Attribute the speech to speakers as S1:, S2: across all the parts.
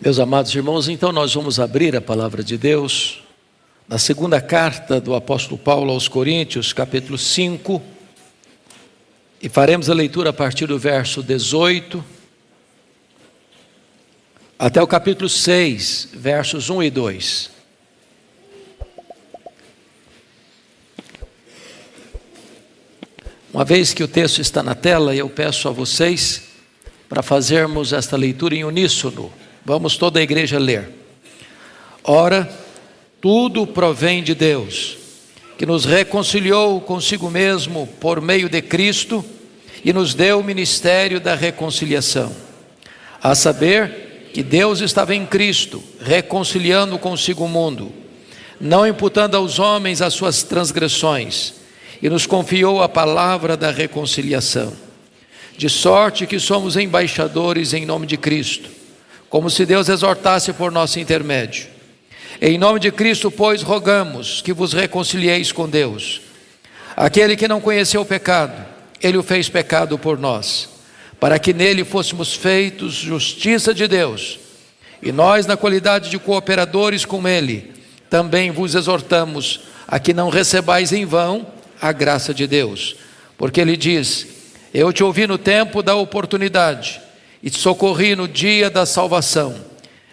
S1: Meus amados irmãos, então nós vamos abrir a palavra de Deus na segunda carta do apóstolo Paulo aos Coríntios, capítulo 5, e faremos a leitura a partir do verso 18 até o capítulo 6, versos 1 e 2. Uma vez que o texto está na tela, eu peço a vocês para fazermos esta leitura em uníssono. Vamos toda a igreja ler. Ora, tudo provém de Deus, que nos reconciliou consigo mesmo por meio de Cristo e nos deu o ministério da reconciliação. A saber que Deus estava em Cristo, reconciliando consigo o mundo, não imputando aos homens as suas transgressões, e nos confiou a palavra da reconciliação. De sorte que somos embaixadores em nome de Cristo, como se Deus exortasse por nosso intermédio. Em nome de Cristo, pois, rogamos que vos reconcilieis com Deus. Aquele que não conheceu o pecado, Ele o fez pecado por nós, para que nele fôssemos feitos justiça de Deus. E nós, na qualidade de cooperadores com Ele, também vos exortamos a que não recebais em vão a graça de Deus. Porque Ele diz: eu te ouvi no tempo da oportunidade, e te socorri no dia da salvação.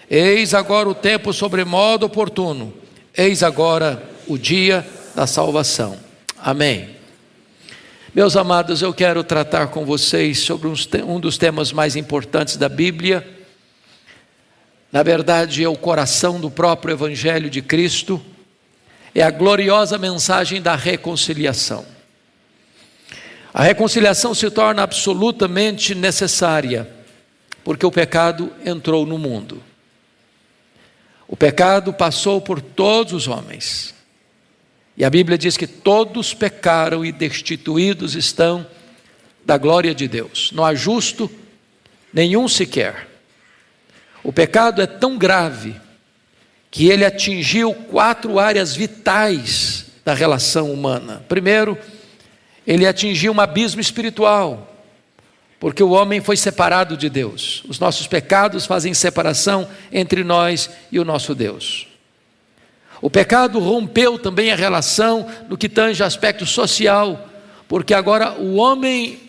S1: Eis agora o tempo sobremodo oportuno, eis agora o dia da salvação. Amém. Meus amados, eu quero tratar com vocês sobre um dos temas mais importantes da Bíblia. Na verdade, é o coração do próprio Evangelho de Cristo, é a gloriosa mensagem da reconciliação. A reconciliação se torna absolutamente necessária, porque o pecado entrou no mundo. O pecado passou por todos os homens. E a Bíblia diz que todos pecaram e destituídos estão da glória de Deus. Não há justo nenhum sequer. O pecado é tão grave que ele atingiu 4 áreas vitais da relação humana. Primeiro, ele atingiu um abismo espiritual, porque o homem foi separado de Deus. Os nossos pecados fazem separação entre nós e o nosso Deus. O pecado rompeu também a relação no que tange aspecto social, porque agora o homem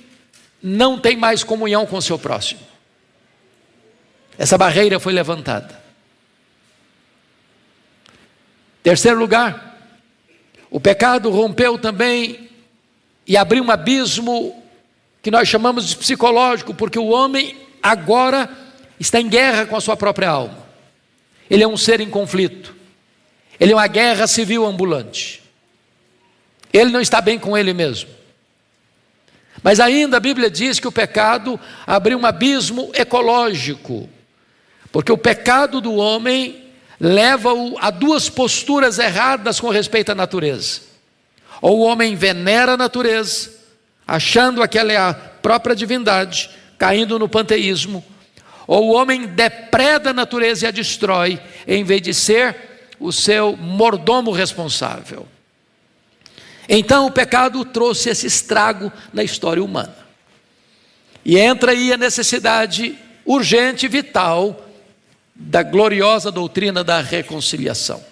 S1: não tem mais comunhão com o seu próximo. Essa barreira foi levantada. Terceiro lugar, o pecado rompeu também e abriu um abismo que nós chamamos de psicológico, porque o homem agora está em guerra com a sua própria alma. Ele é um ser em conflito. Ele é uma guerra civil ambulante. Ele não está bem com ele mesmo. Mas ainda a Bíblia diz que o pecado abriu um abismo ecológico, porque o pecado do homem leva-o a 2 posturas erradas com respeito à natureza. Ou o homem venera a natureza, achando que ela é a própria divindade, caindo no panteísmo, ou o homem depreda a natureza e a destrói, em vez de ser o seu mordomo responsável. Então o pecado trouxe esse estrago na história humana. E entra aí a necessidade urgente e vital da gloriosa doutrina da reconciliação.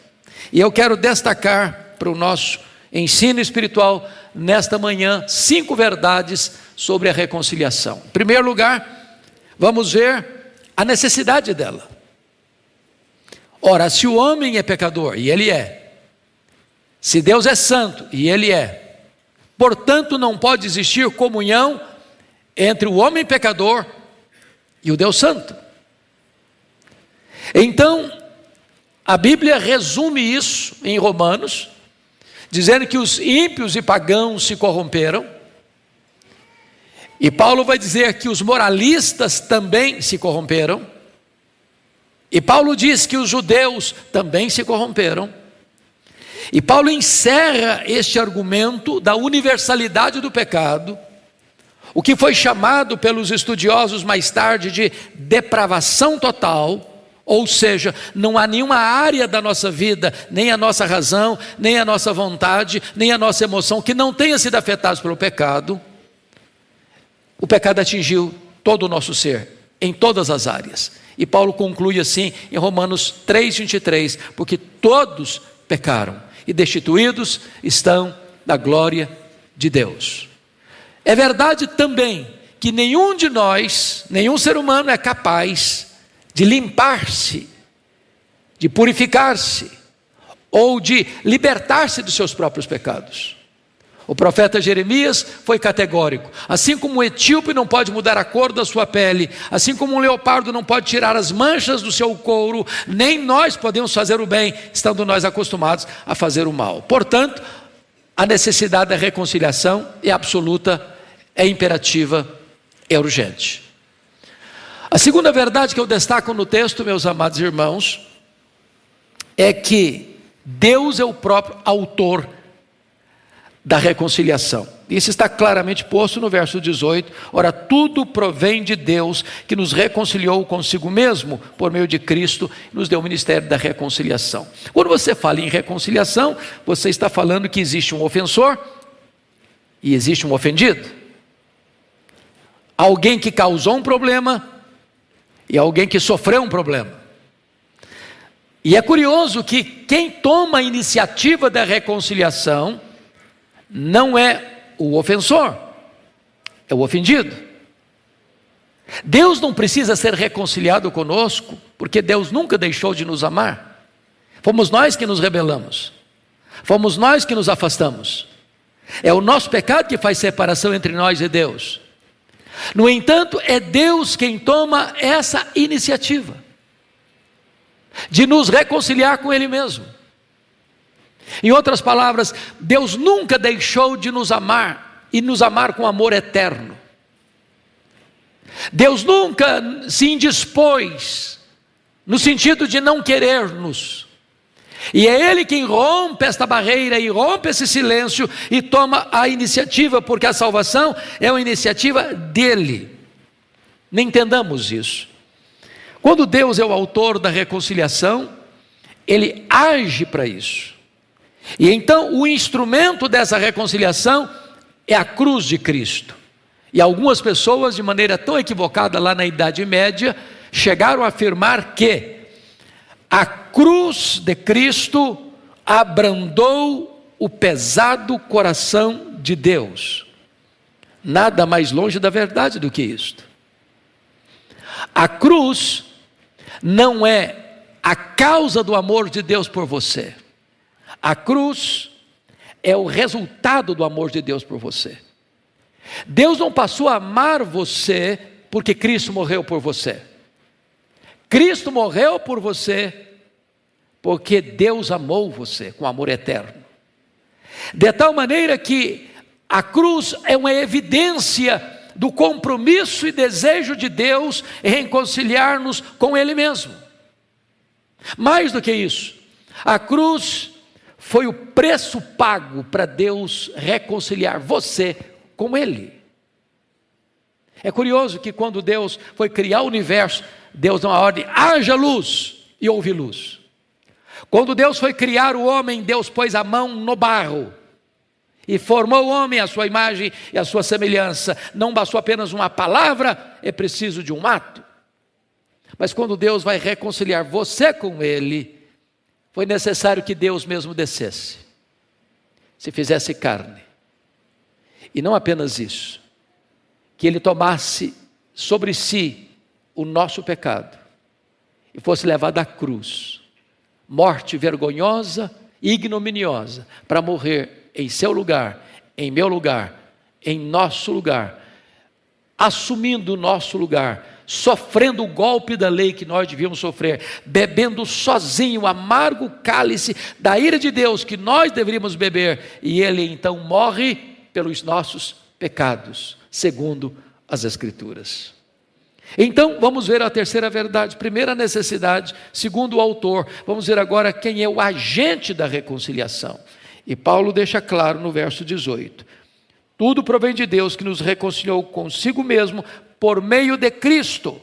S1: E eu quero destacar para o nosso ensino espiritual nesta manhã 5 verdades sobre a reconciliação. Em primeiro lugar, vamos ver a necessidade dela. Ora, se o homem é pecador, e ele é, se Deus é santo, e ele é, portanto não pode existir comunhão entre o homem pecador e o Deus santo. Então, a Bíblia resume isso em Romanos, dizendo que os ímpios e pagãos se corromperam, e Paulo vai dizer que os moralistas também se corromperam, e Paulo diz que os judeus também se corromperam, e Paulo encerra este argumento da universalidade do pecado, o que foi chamado pelos estudiosos mais tarde de depravação total. Ou seja, não há nenhuma área da nossa vida, nem a nossa razão, nem a nossa vontade, nem a nossa emoção, que não tenha sido afetado pelo pecado. O pecado atingiu todo o nosso ser, em todas as áreas. E Paulo conclui assim em Romanos 3:23, porque todos pecaram e destituídos estão da glória de Deus. É verdade também que nenhum de nós, nenhum ser humano é capaz de limpar-se, de purificar-se, ou de libertar-se dos seus próprios pecados. O profeta Jeremias foi categórico: assim como um etíope não pode mudar a cor da sua pele, assim como um leopardo não pode tirar as manchas do seu couro, nem nós podemos fazer o bem, estando nós acostumados a fazer o mal. Portanto, a necessidade da reconciliação é absoluta, é imperativa, é urgente. A segunda verdade que eu destaco no texto, meus amados irmãos, é que Deus é o próprio autor da reconciliação. Isso está claramente posto no verso 18. Ora, tudo provém de Deus, que nos reconciliou consigo mesmo por meio de Cristo e nos deu o ministério da reconciliação. Quando você fala em reconciliação, você está falando que existe um ofensor e existe um ofendido. Alguém que causou um problema e alguém que sofreu um problema. E é curioso que quem toma a iniciativa da reconciliação não é o ofensor, é o ofendido. Deus não precisa ser reconciliado conosco, porque Deus nunca deixou de nos amar. Fomos nós que nos rebelamos, fomos nós que nos afastamos. É o nosso pecado que faz separação entre nós e Deus. No entanto, é Deus quem toma essa iniciativa de nos reconciliar com Ele mesmo. Em outras palavras, Deus nunca deixou de nos amar e nos amar com amor eterno. Deus nunca se indispôs no sentido de não querer-nos. E é Ele quem rompe esta barreira e rompe esse silêncio e toma a iniciativa, porque a salvação é uma iniciativa dEle. Não entendamos isso. Quando Deus é o autor da reconciliação, Ele age para isso. E então o instrumento dessa reconciliação é a cruz de Cristo. E algumas pessoas, de maneira tão equivocada lá na Idade Média, chegaram a afirmar que a cruz de Cristo abrandou o pesado coração de Deus. Nada mais longe da verdade do que isto. A cruz não é a causa do amor de Deus por você. A cruz é o resultado do amor de Deus por você. Deus não passou a amar você porque Cristo morreu por você. Cristo morreu por você porque Deus amou você com amor eterno. De tal maneira que a cruz é uma evidência do compromisso e desejo de Deus em reconciliar-nos com Ele mesmo. Mais do que isso, a cruz foi o preço pago para Deus reconciliar você com Ele. É curioso que quando Deus foi criar o universo, Deus deu uma ordem: haja luz, e houve luz. Quando Deus foi criar o homem, Deus pôs a mão no barro e formou o homem à sua imagem e à sua semelhança. Não bastou apenas uma palavra, é preciso de um ato. Mas quando Deus vai reconciliar você com Ele, foi necessário que Deus mesmo descesse, se fizesse carne. E não apenas isso, que Ele tomasse sobre si o nosso pecado e fosse levado à cruz, morte vergonhosa e ignominiosa, para morrer em seu lugar, em meu lugar, em nosso lugar, assumindo o nosso lugar, sofrendo o golpe da lei que nós devíamos sofrer, bebendo sozinho o amargo cálice da ira de Deus que nós deveríamos beber, e Ele então morre pelos nossos pecados, segundo as Escrituras. Então vamos ver a terceira verdade. Primeira, a necessidade. Segundo, o autor. Vamos ver agora quem é o agente da reconciliação. E Paulo deixa claro no verso 18: tudo provém de Deus, que nos reconciliou consigo mesmo por meio de Cristo.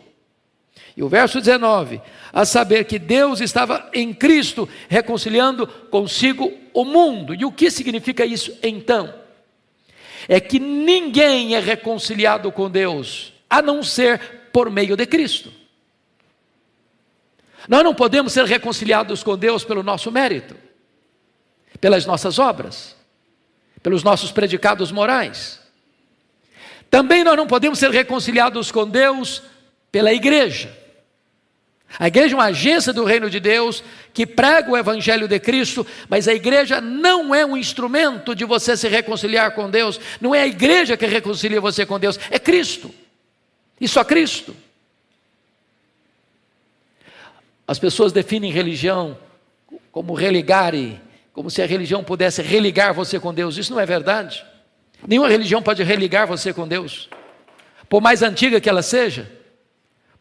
S1: E o verso 19: a saber que Deus estava em Cristo reconciliando consigo o mundo. E o que significa isso então? É que ninguém é reconciliado com Deus a não ser por meio de Cristo. Nós não podemos ser reconciliados com Deus pelo nosso mérito, pelas nossas obras, pelos nossos predicados morais. Também nós não podemos ser reconciliados com Deus pela igreja. A igreja é uma agência do reino de Deus que prega o evangelho de Cristo, mas a igreja não é um instrumento de você se reconciliar com Deus. Não é a igreja que reconcilia você com Deus, é Cristo. E só Cristo. As pessoas definem religião como religare, como se a religião pudesse religar você com Deus. Isso não é verdade. Nenhuma religião pode religar você com Deus. Por mais antiga que ela seja,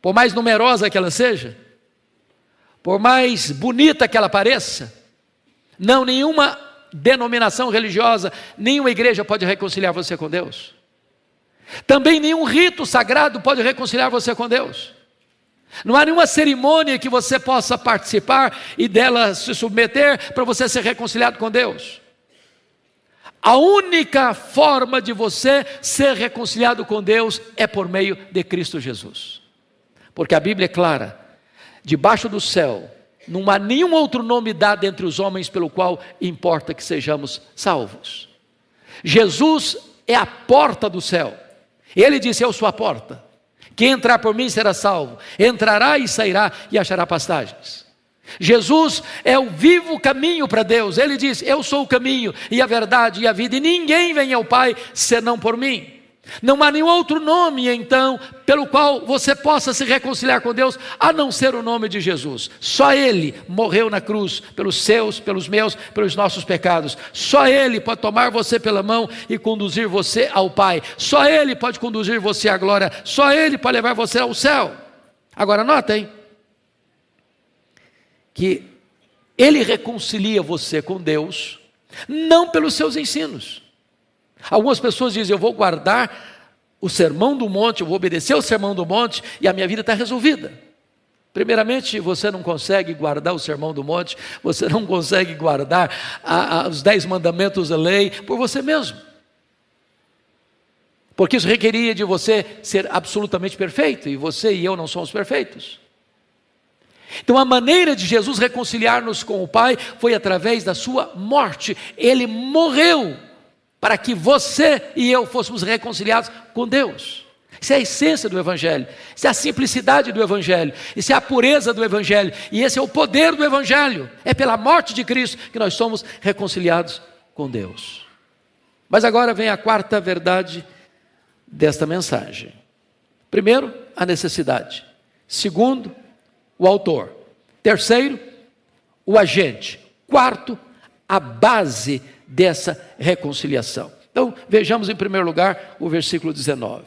S1: por mais numerosa que ela seja, por mais bonita que ela pareça, não, nenhuma denominação religiosa, nenhuma igreja pode reconciliar você com Deus. Também nenhum rito sagrado pode reconciliar você com Deus. Não há nenhuma cerimônia que você possa participar e dela se submeter para você ser reconciliado com Deus. A única forma de você ser reconciliado com Deus é por meio de Cristo Jesus. Porque a Bíblia é clara: debaixo do céu não há nenhum outro nome dado entre os homens pelo qual importa que sejamos salvos. Jesus é a porta do céu. Ele disse: eu sou a porta. Quem entrar por mim será salvo. Entrará e sairá e achará pastagens. Jesus é o vivo caminho para Deus. Ele diz: eu sou o caminho e a verdade e a vida, e ninguém vem ao Pai senão por mim. Não há nenhum outro nome, então, pelo qual você possa se reconciliar com Deus, a não ser o nome de Jesus. Só Ele morreu na cruz, pelos seus, pelos meus, pelos nossos pecados. Só Ele pode tomar você pela mão e conduzir você ao Pai. Só Ele pode conduzir você à glória. Só Ele pode levar você ao céu. Agora notem que Ele reconcilia você com Deus, não pelos seus ensinos. Algumas pessoas dizem: eu vou guardar o sermão do monte, eu vou obedecer o sermão do monte e a minha vida está resolvida. Primeiramente, você não consegue guardar o sermão do monte, você não consegue guardar os 10 mandamentos da lei por você mesmo. Porque isso requeria de você ser absolutamente perfeito, e você e eu não somos perfeitos. Então a maneira de Jesus reconciliar-nos com o Pai foi através da sua morte. Ele morreu para que você e eu fôssemos reconciliados com Deus. Isso é a essência do Evangelho, isso é a simplicidade do Evangelho, isso é a pureza do Evangelho, e esse é o poder do Evangelho. É pela morte de Cristo que nós somos reconciliados com Deus. Mas agora vem a quarta verdade desta mensagem. Primeiro, a necessidade. Segundo, o autor. Terceiro, o agente. Quarto, a base dessa reconciliação. Então, vejamos em primeiro lugar o versículo 19.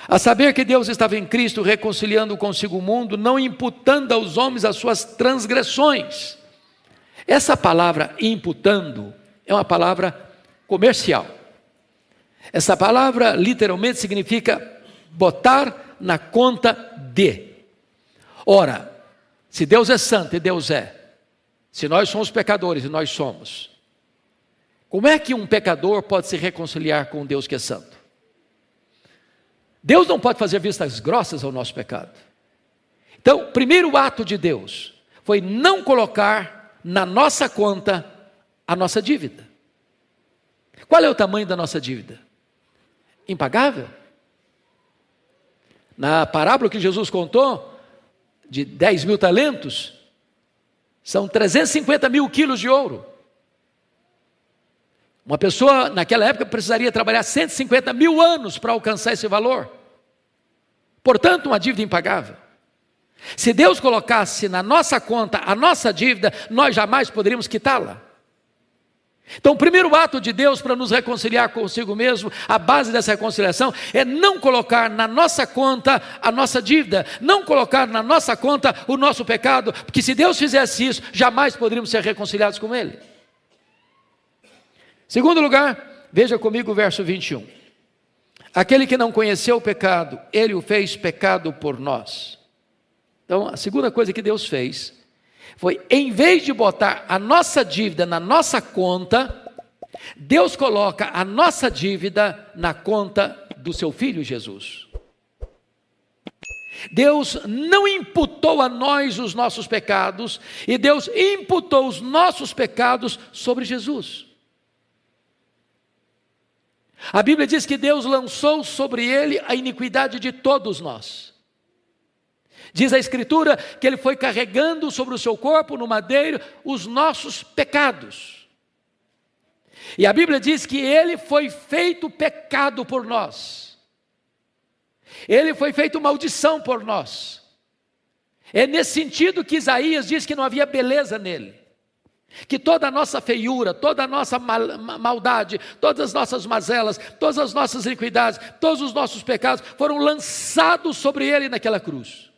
S1: A saber que Deus estava em Cristo reconciliando consigo o mundo, não imputando aos homens as suas transgressões. Essa palavra imputando é uma palavra comercial. Essa palavra literalmente significa botar na conta de. Ora, se Deus é santo e Deus é, se nós somos pecadores e nós somos, como é que um pecador pode se reconciliar com Deus que é santo? Deus não pode fazer vistas grossas ao nosso pecado. Então, o primeiro ato de Deus foi não colocar na nossa conta a nossa dívida. Qual é o tamanho da nossa dívida? Impagável. Na parábola que Jesus contou, de 10 mil talentos, são 350 mil quilos de ouro. Uma pessoa naquela época precisaria trabalhar 150 mil anos para alcançar esse valor. Portanto, uma dívida impagável. Se Deus colocasse na nossa conta a nossa dívida, nós jamais poderíamos quitá-la. Então, o primeiro ato de Deus para nos reconciliar consigo mesmo, a base dessa reconciliação, é não colocar na nossa conta a nossa dívida, não colocar na nossa conta o nosso pecado, porque se Deus fizesse isso, jamais poderíamos ser reconciliados com Ele. Segundo lugar, veja comigo o verso 21. Aquele que não conheceu o pecado, Ele o fez pecado por nós. Então, a segunda coisa que Deus fez foi, em vez de botar a nossa dívida na nossa conta, Deus coloca a nossa dívida na conta do seu Filho Jesus. Deus não imputou a nós os nossos pecados, e Deus imputou os nossos pecados sobre Jesus. A Bíblia diz que Deus lançou sobre ele a iniquidade de todos nós. Diz a Escritura que ele foi carregando sobre o seu corpo no madeiro os nossos pecados. E a Bíblia diz que ele foi feito pecado por nós. Ele foi feito maldição por nós. É nesse sentido que Isaías diz que não havia beleza nele. Que toda a nossa feiura, toda a nossa maldade, todas as nossas mazelas, todas as nossas iniquidades, todos os nossos pecados foram lançados sobre ele naquela cruz.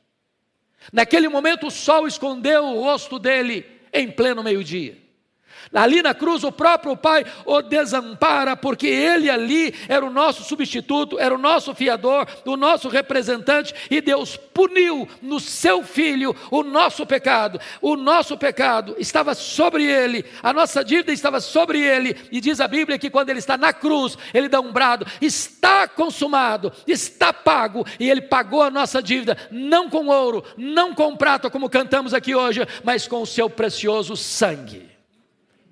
S1: Naquele momento o sol escondeu o rosto dele em pleno meio-dia. Ali na cruz o próprio Pai o desampara, porque Ele ali era o nosso substituto, era o nosso fiador, o nosso representante, e Deus puniu no seu Filho o nosso pecado. O nosso pecado estava sobre Ele, a nossa dívida estava sobre Ele, e diz a Bíblia que quando Ele está na cruz, Ele dá um brado: está consumado, está pago, e Ele pagou a nossa dívida, não com ouro, não com prata, como cantamos aqui hoje, mas com o seu precioso sangue.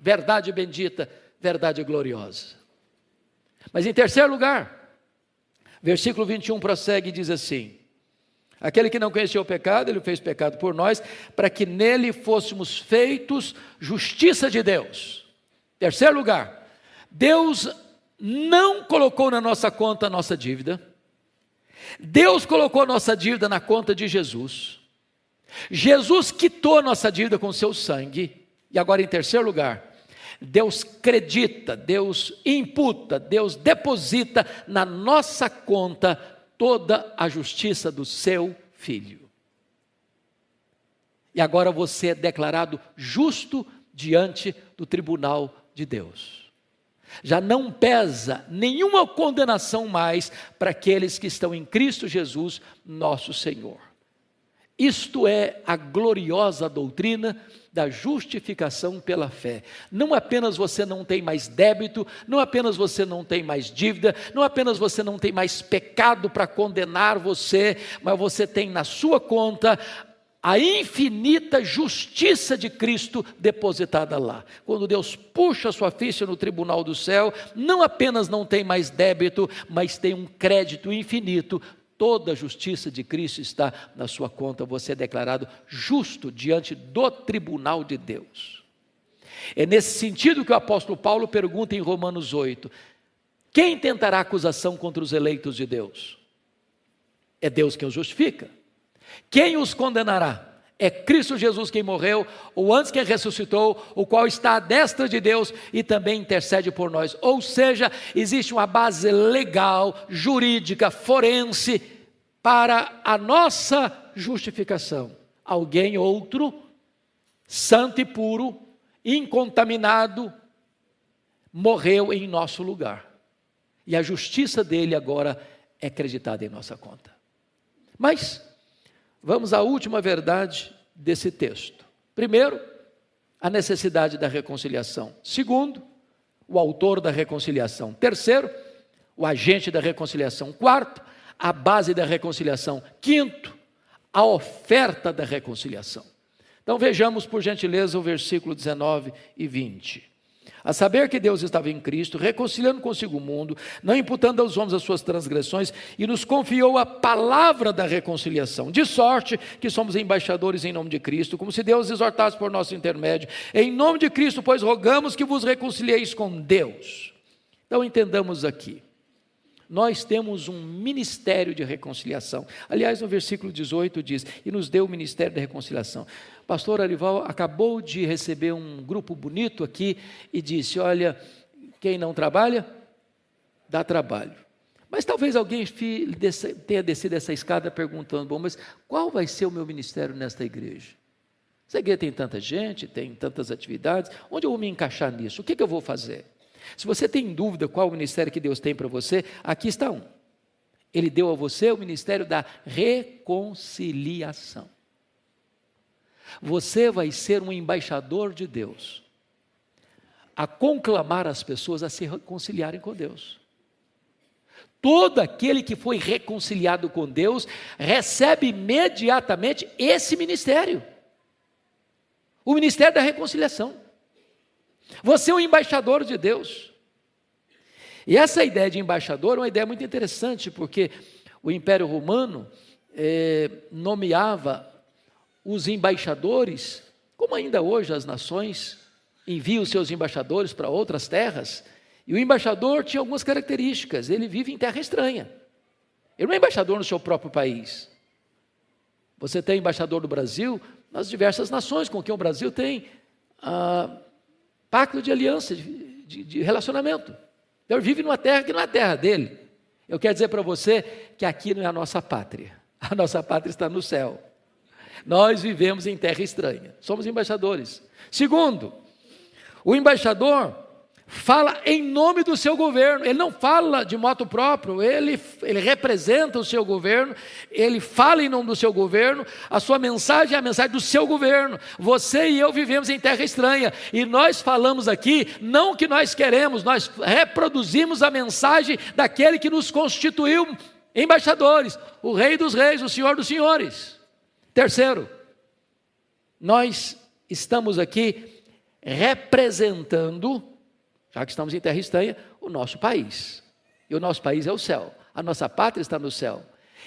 S1: Verdade bendita, verdade gloriosa. Mas em terceiro lugar, versículo 21 prossegue e diz assim: aquele que não conhecia o pecado, ele fez pecado por nós, para que nele fôssemos feitos justiça de Deus. Terceiro lugar, Deus não colocou na nossa conta a nossa dívida. Deus colocou a nossa dívida na conta de Jesus. Jesus quitou a nossa dívida com o seu sangue. E agora em terceiro lugar, Deus credita, Deus imputa, Deus deposita na nossa conta toda a justiça do seu Filho. E agora você é declarado justo diante do tribunal de Deus. Já não pesa nenhuma condenação mais para aqueles que estão em Cristo Jesus, nosso Senhor. Isto é a gloriosa doutrina da justificação pela fé. Não apenas você não tem mais débito, não apenas você não tem mais dívida, não apenas você não tem mais pecado para condenar você, mas você tem na sua conta a infinita justiça de Cristo depositada lá. Quando Deus puxa a sua ficha no tribunal do céu, não apenas não tem mais débito, mas tem um crédito infinito. Toda a justiça de Cristo está na sua conta, você é declarado justo diante do tribunal de Deus. É nesse sentido que o apóstolo Paulo pergunta em Romanos 8, quem tentará acusação contra os eleitos de Deus? É Deus quem os justifica. Quem os condenará? É Cristo Jesus quem morreu, ou antes quem ressuscitou, o qual está à destra de Deus e também intercede por nós. Ou seja, existe uma base legal, jurídica, forense para a nossa justificação. Alguém outro, santo e puro, incontaminado, morreu em nosso lugar. E a justiça dele agora é acreditada em nossa conta. Mas vamos à última verdade desse texto. Primeiro, a necessidade da reconciliação. Segundo, o autor da reconciliação. Terceiro, o agente da reconciliação. Quarto, a base da reconciliação. Quinto, a oferta da reconciliação. Então vejamos, por gentileza, o versículo 19 e 20. A saber que Deus estava em Cristo, reconciliando consigo o mundo, não imputando aos homens as suas transgressões, e nos confiou a palavra da reconciliação, de sorte que somos embaixadores em nome de Cristo, como se Deus exortasse por nosso intermédio. Em nome de Cristo, pois, rogamos que vos reconcilieis com Deus. Então entendamos aqui, nós temos um ministério de reconciliação. Aliás, no versículo 18 diz, e nos deu o ministério da reconciliação. O pastor Arival acabou de receber um grupo bonito aqui e disse, olha, quem não trabalha, dá trabalho. Mas talvez alguém tenha descido essa escada perguntando, bom, mas qual vai ser o meu ministério nesta igreja? Essa igreja tem tanta gente, tem tantas atividades, onde eu vou me encaixar nisso? O que eu vou fazer? Se você tem dúvida qual o ministério que Deus tem para você, aqui está um. Ele deu a você o ministério da reconciliação. Você vai ser um embaixador de Deus, a conclamar as pessoas a se reconciliarem com Deus. Todo aquele que foi reconciliado com Deus recebe imediatamente esse ministério, o ministério da reconciliação. Você é um embaixador de Deus. E essa ideia de embaixador é uma ideia muito interessante, porque o Império Romano nomeava os embaixadores, como ainda hoje as nações enviam seus embaixadores para outras terras, e o embaixador tinha algumas características. Ele vive em terra estranha, ele não é embaixador no seu próprio país. Você tem embaixador do Brasil nas diversas nações com quem o Brasil tem pacto de aliança, de relacionamento. Então ele vive numa terra que não é a terra dele. Eu quero dizer para você que aqui não é a nossa pátria, a nossa pátria está no céu. Nós vivemos em terra estranha, somos embaixadores. Segundo, o embaixador fala em nome do seu governo, ele não fala de moto próprio, ele representa o seu governo, ele fala em nome do seu governo, a sua mensagem é a mensagem do seu governo. Você e eu vivemos em terra estranha, e nós falamos aqui, não o que nós queremos, nós reproduzimos a mensagem daquele que nos constituiu embaixadores, o Rei dos Reis, o Senhor dos Senhores. Terceiro, nós estamos aqui representando, já que estamos em terra estranha, o nosso país. E o nosso país é o céu. A nossa pátria está no céu.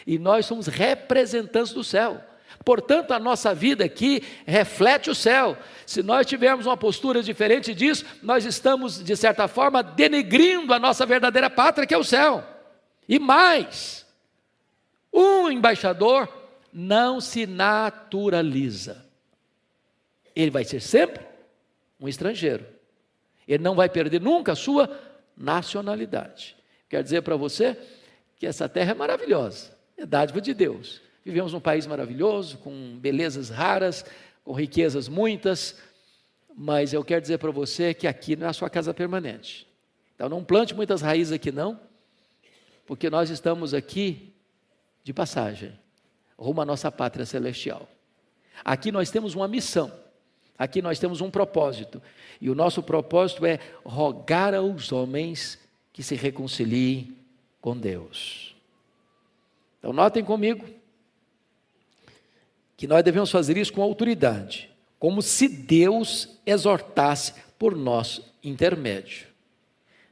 S1: E nós somos representantes do céu. Portanto, a nossa vida aqui reflete o céu. Se nós tivermos uma postura diferente disso, nós estamos, de certa forma, denegrindo a nossa verdadeira pátria, que é o céu. E mais, um embaixador não se naturaliza. Ele vai ser sempre um estrangeiro. Ele não vai perder nunca a sua nacionalidade. Quero dizer para você que essa terra é maravilhosa, é dádiva de Deus. Vivemos num país maravilhoso, com belezas raras, com riquezas muitas, mas eu quero dizer para você que aqui não é a sua casa permanente. Então não plante muitas raízes aqui não, porque nós estamos aqui de passagem, rumo à nossa pátria celestial. Aqui nós temos uma missão. Aqui nós temos um propósito, e o nosso propósito é rogar aos homens que se reconciliem com Deus. Então notem comigo, que nós devemos fazer isso com autoridade, como se Deus exortasse por nosso intermédio.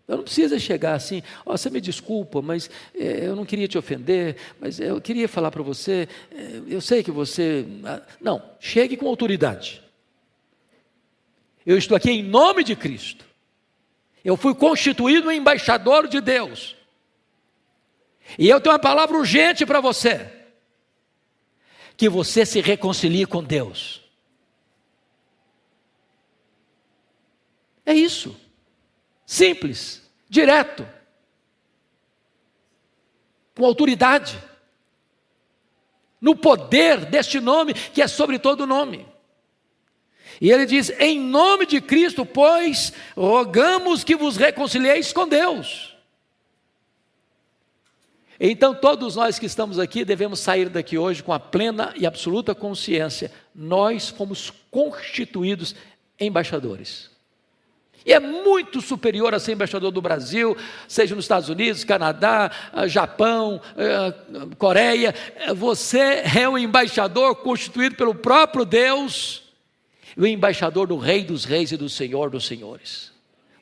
S1: Então não precisa chegar assim, você me desculpa, mas eu não queria te ofender, mas eu queria falar para você, eu sei que você... Não, chegue com autoridade. Eu estou aqui em nome de Cristo. Eu fui constituído um embaixador de Deus. E eu tenho uma palavra urgente para você. Que você se reconcilie com Deus. É isso. Simples, direto. Com autoridade. No poder deste nome que é sobre todo nome. E ele diz, em nome de Cristo, pois, rogamos que vos reconcilieis com Deus. Então todos nós que estamos aqui devemos sair daqui hoje com a plena e absoluta consciência, nós fomos constituídos embaixadores. E é muito superior a ser embaixador do Brasil, seja nos Estados Unidos, Canadá, Japão, Coreia. Você é um embaixador constituído pelo próprio Deus, o embaixador do Rei dos Reis e do Senhor dos Senhores.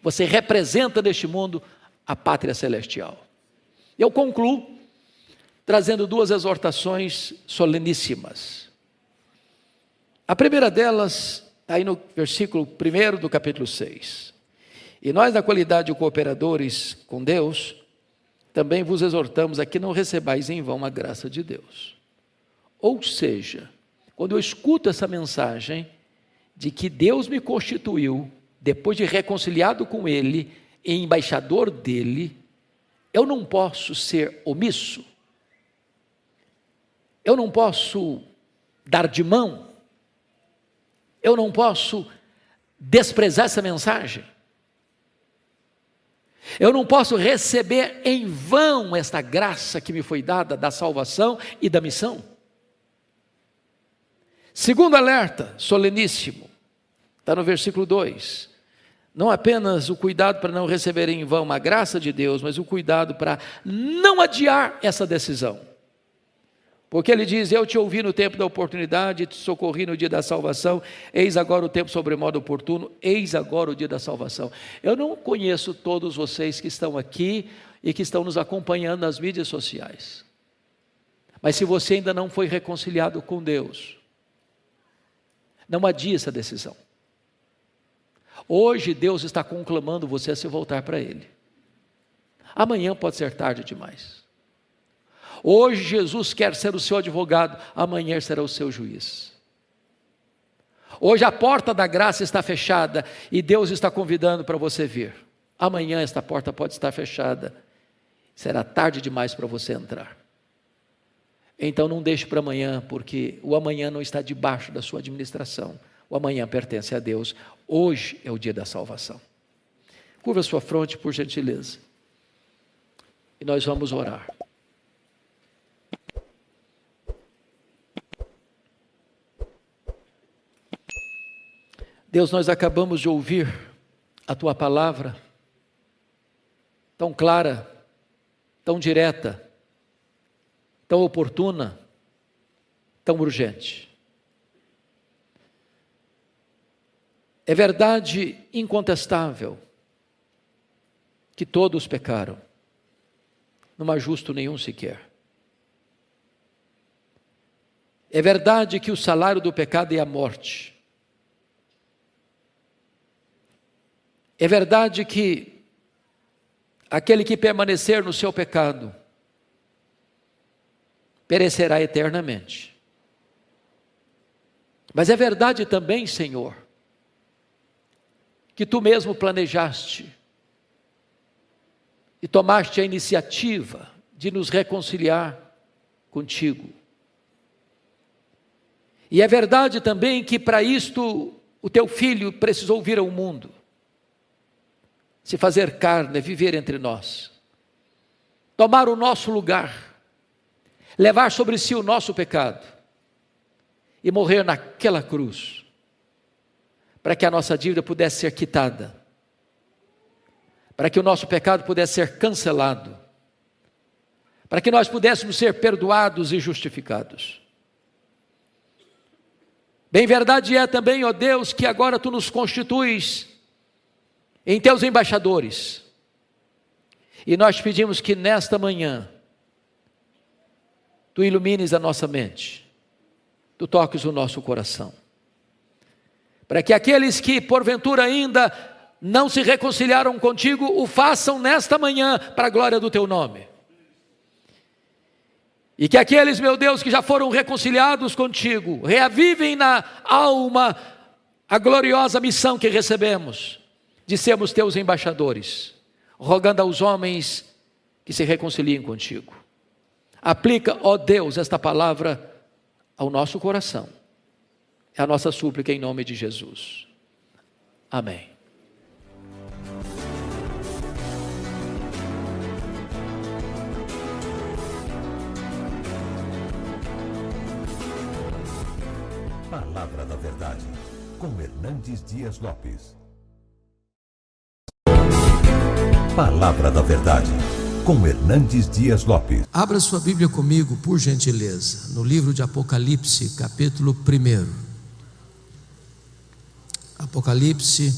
S1: Você representa neste mundo a pátria celestial. Eu concluo trazendo duas exortações soleníssimas. A primeira delas está aí no versículo 1 do capítulo 6. E nós, na qualidade de cooperadores com Deus, também vos exortamos a que não recebais em vão a graça de Deus. Ou seja, quando eu escuto essa mensagem de que Deus me constituiu, depois de reconciliado com Ele, em embaixador dEle, eu não posso ser omisso, eu não posso dar de mão, eu não posso desprezar essa mensagem, eu não posso receber em vão esta graça que me foi dada da salvação e da missão. Segundo alerta, soleníssimo, está no versículo 2. Não apenas o cuidado para não receber em vão a graça de Deus, mas o cuidado para não adiar essa decisão. Porque ele diz: eu te ouvi no tempo da oportunidade, te socorri no dia da salvação, eis agora o tempo sobremodo oportuno, eis agora o dia da salvação. Eu não conheço todos vocês que estão aqui e que estão nos acompanhando nas mídias sociais. Mas se você ainda não foi reconciliado com Deus, não adie essa decisão. Hoje Deus está conclamando você a se voltar para Ele. Amanhã pode ser tarde demais. Hoje Jesus quer ser o seu advogado, amanhã será o seu juiz. Hoje a porta da graça está fechada e Deus está convidando para você vir. Amanhã esta porta pode estar fechada, será tarde demais para você entrar. Então não deixe para amanhã, porque o amanhã não está debaixo da sua administração. O amanhã pertence a Deus. Hoje é o dia da salvação. Curva sua fronte, por gentileza. E nós vamos orar. Deus, nós acabamos de ouvir a Tua palavra, tão clara, tão direta, tão oportuna, tão urgente. É verdade incontestável que todos pecaram, não há justo nenhum sequer. É verdade que o salário do pecado é a morte. É verdade que aquele que permanecer no seu pecado perecerá eternamente. Mas é verdade também, Senhor, que Tu mesmo planejaste e tomaste a iniciativa de nos reconciliar contigo. E é verdade também que para isto o Teu Filho precisou vir ao mundo, se fazer carne, viver entre nós, tomar o nosso lugar, levar sobre si o nosso pecado e morrer naquela cruz, para que a nossa dívida pudesse ser quitada, para que o nosso pecado pudesse ser cancelado, para que nós pudéssemos ser perdoados e justificados. Bem verdade é também, ó Deus, que agora Tu nos constituis em Teus embaixadores, e nós pedimos que nesta manhã Tu ilumines a nossa mente, Tu toques o nosso coração, para que aqueles que porventura ainda não se reconciliaram contigo, o façam nesta manhã, para a glória do Teu nome. E que aqueles, meu Deus, que já foram reconciliados contigo, reavivem na alma a gloriosa missão que recebemos, de sermos Teus embaixadores, rogando aos homens que se reconciliem contigo. Aplica, ó Deus, esta palavra ao nosso coração. É a nossa súplica em nome de Jesus. Amém.
S2: Palavra da Verdade, com Hernandes Dias Lopes. Palavra da Verdade, com Hernandes Dias Lopes.
S3: Abra sua Bíblia comigo, por gentileza, no livro de Apocalipse, capítulo 1. Apocalipse,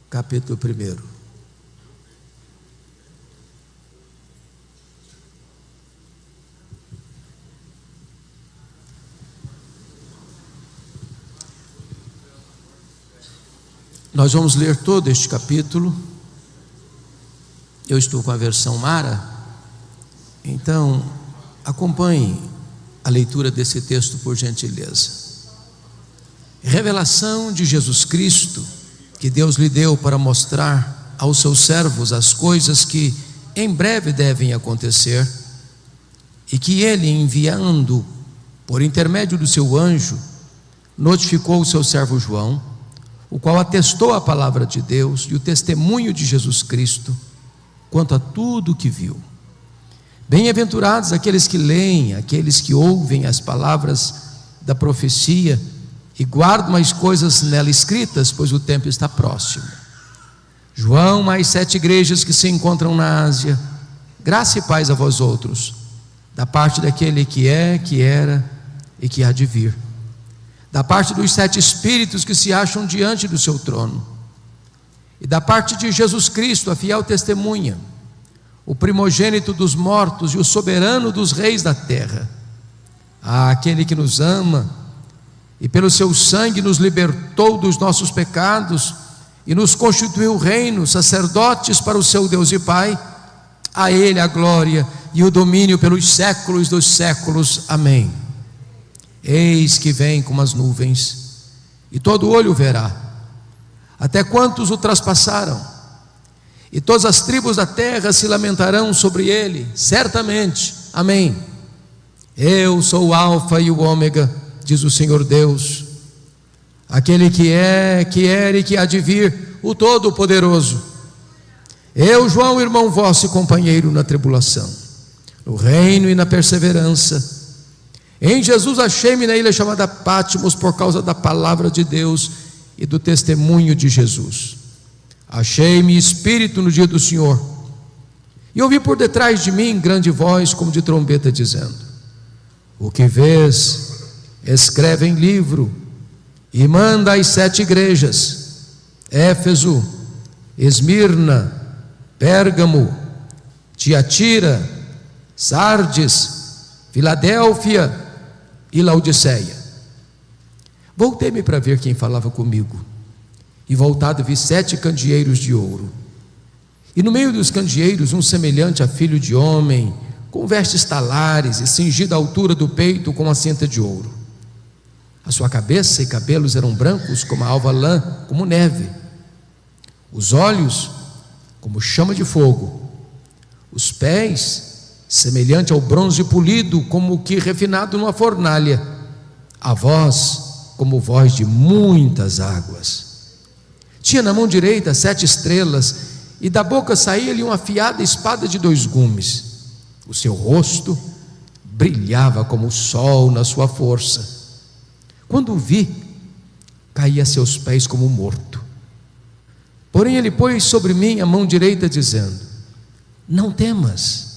S3: capítulo 1. Nós vamos ler todo este capítulo. Eu estou com a versão Mara, então acompanhe a leitura desse texto, por gentileza. Revelação de Jesus Cristo, que Deus lhe deu para mostrar aos seus servos as coisas que em breve devem acontecer, e que Ele, enviando por intermédio do seu anjo, notificou o seu servo João, o qual atestou a palavra de Deus e o testemunho de Jesus Cristo, quanto a tudo o que viu. Bem-aventurados aqueles que leem, aqueles que ouvem as palavras da profecia e guardo mais coisas nela escritas, pois o tempo está próximo. João, mais 7 igrejas que se encontram na Ásia, graça e paz a vós outros, da parte daquele que é, que era e que há de vir, da parte dos 7 espíritos que se acham diante do seu trono, e da parte de Jesus Cristo, a fiel testemunha, o primogênito dos mortos e o soberano dos reis da terra, àquele que nos ama e pelo seu sangue nos libertou dos nossos pecados e nos constituiu reino, sacerdotes para o seu Deus e Pai, a Ele a glória e o domínio pelos séculos dos séculos. Amém. Eis que vem com as nuvens, e todo olho verá, até quantos o traspassaram, e todas as tribos da terra se lamentarão sobre ele, certamente. Amém. Eu sou o Alfa e o Ômega, diz o Senhor Deus, aquele que é, que era e que há de vir, o Todo-Poderoso. Eu, João, irmão vosso e companheiro na tribulação, no reino e na perseverança. Em Jesus achei-me na ilha chamada Patmos por causa da palavra de Deus e do testemunho de Jesus. Achei-me espírito no dia do Senhor, e ouvi por detrás de mim grande voz como de trombeta dizendo: o que vês, escreve em livro e manda às 7 igrejas: Éfeso, Esmirna, Pérgamo, Tiatira, Sardes, Filadélfia e Laodiceia. Voltei-me para ver quem falava comigo, e voltado vi 7 candeeiros de ouro, e no meio dos candeeiros um semelhante a filho de homem, com vestes talares e cingido à altura do peito com uma cinta de ouro. A sua cabeça e cabelos eram brancos como a alva lã, como neve, os olhos como chama de fogo, os pés semelhante ao bronze polido, como que refinado numa fornalha, a voz como voz de muitas águas. Tinha na mão direita 7 estrelas, e da boca saía-lhe uma afiada espada de 2 gumes. O seu rosto brilhava como o sol na sua força. Quando o vi, caí a seus pés como morto. Porém ele pôs sobre mim a mão direita, dizendo: não temas,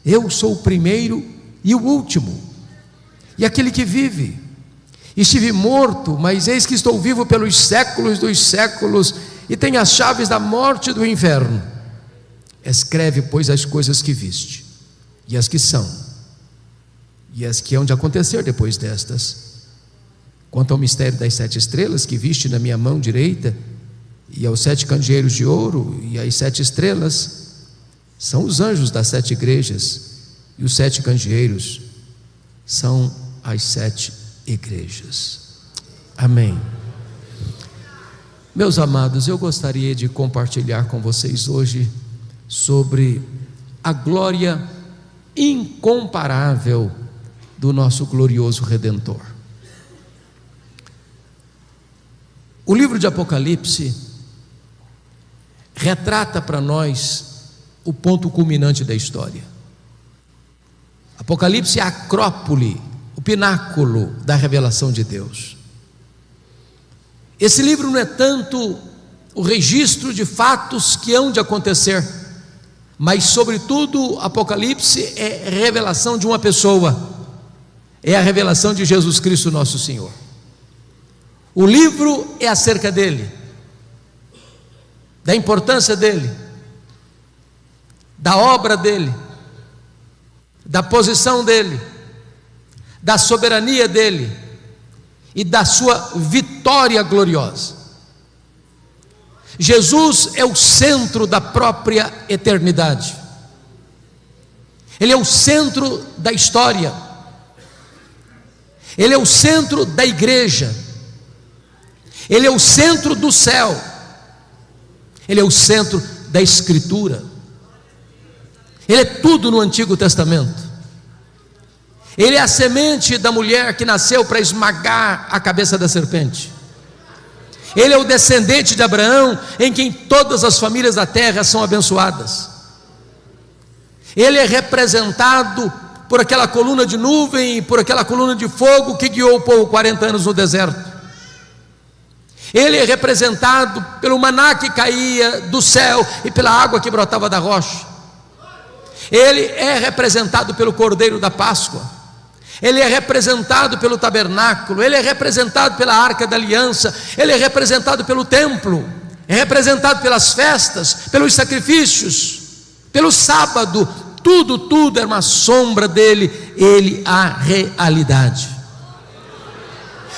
S3: eu sou o primeiro e o último, e aquele que vive. Estive morto, mas eis que estou vivo pelos séculos dos séculos, e tenho as chaves da morte e do inferno. Escreve, pois, as coisas que viste, e as que são, e as que hão de acontecer depois destas. Quanto ao mistério das 7 estrelas que viste na minha mão direita, e aos 7 candeeiros de ouro, e as 7 estrelas, são os anjos das 7 igrejas, e os 7 candeeiros são as 7 igrejas. Amém. Meus amados, eu gostaria de compartilhar com vocês hoje sobre a glória incomparável do nosso glorioso Redentor. O livro de Apocalipse retrata para nós o ponto culminante da história. Apocalipse é a acrópole, o pináculo da revelação de Deus. Esse livro não é tanto o registro de fatos que hão de acontecer, mas sobretudo Apocalipse é revelação de uma pessoa, é a revelação de Jesus Cristo nosso Senhor. O livro é acerca dele, da importância dele, da obra dele, da posição dele, da soberania dele e da sua vitória gloriosa. Jesus é o centro da própria eternidade, ele é o centro da história, ele é o centro da igreja, ele é o centro do céu, ele é o centro da Escritura, ele é tudo no Antigo Testamento. Ele é a semente da mulher que nasceu para esmagar a cabeça da serpente. Ele é o descendente de Abraão, em quem todas as famílias da terra são abençoadas. Ele é representado por aquela coluna de nuvem e por aquela coluna de fogo que guiou o povo 40 anos no deserto. Ele é representado pelo maná que caía do céu e pela água que brotava da rocha. Ele é representado pelo Cordeiro da Páscoa. Ele é representado pelo tabernáculo. Ele é representado pela Arca da Aliança. Ele é representado pelo templo. É representado pelas festas, pelos sacrifícios, pelo sábado. Tudo é uma sombra dele. Ele a realidade.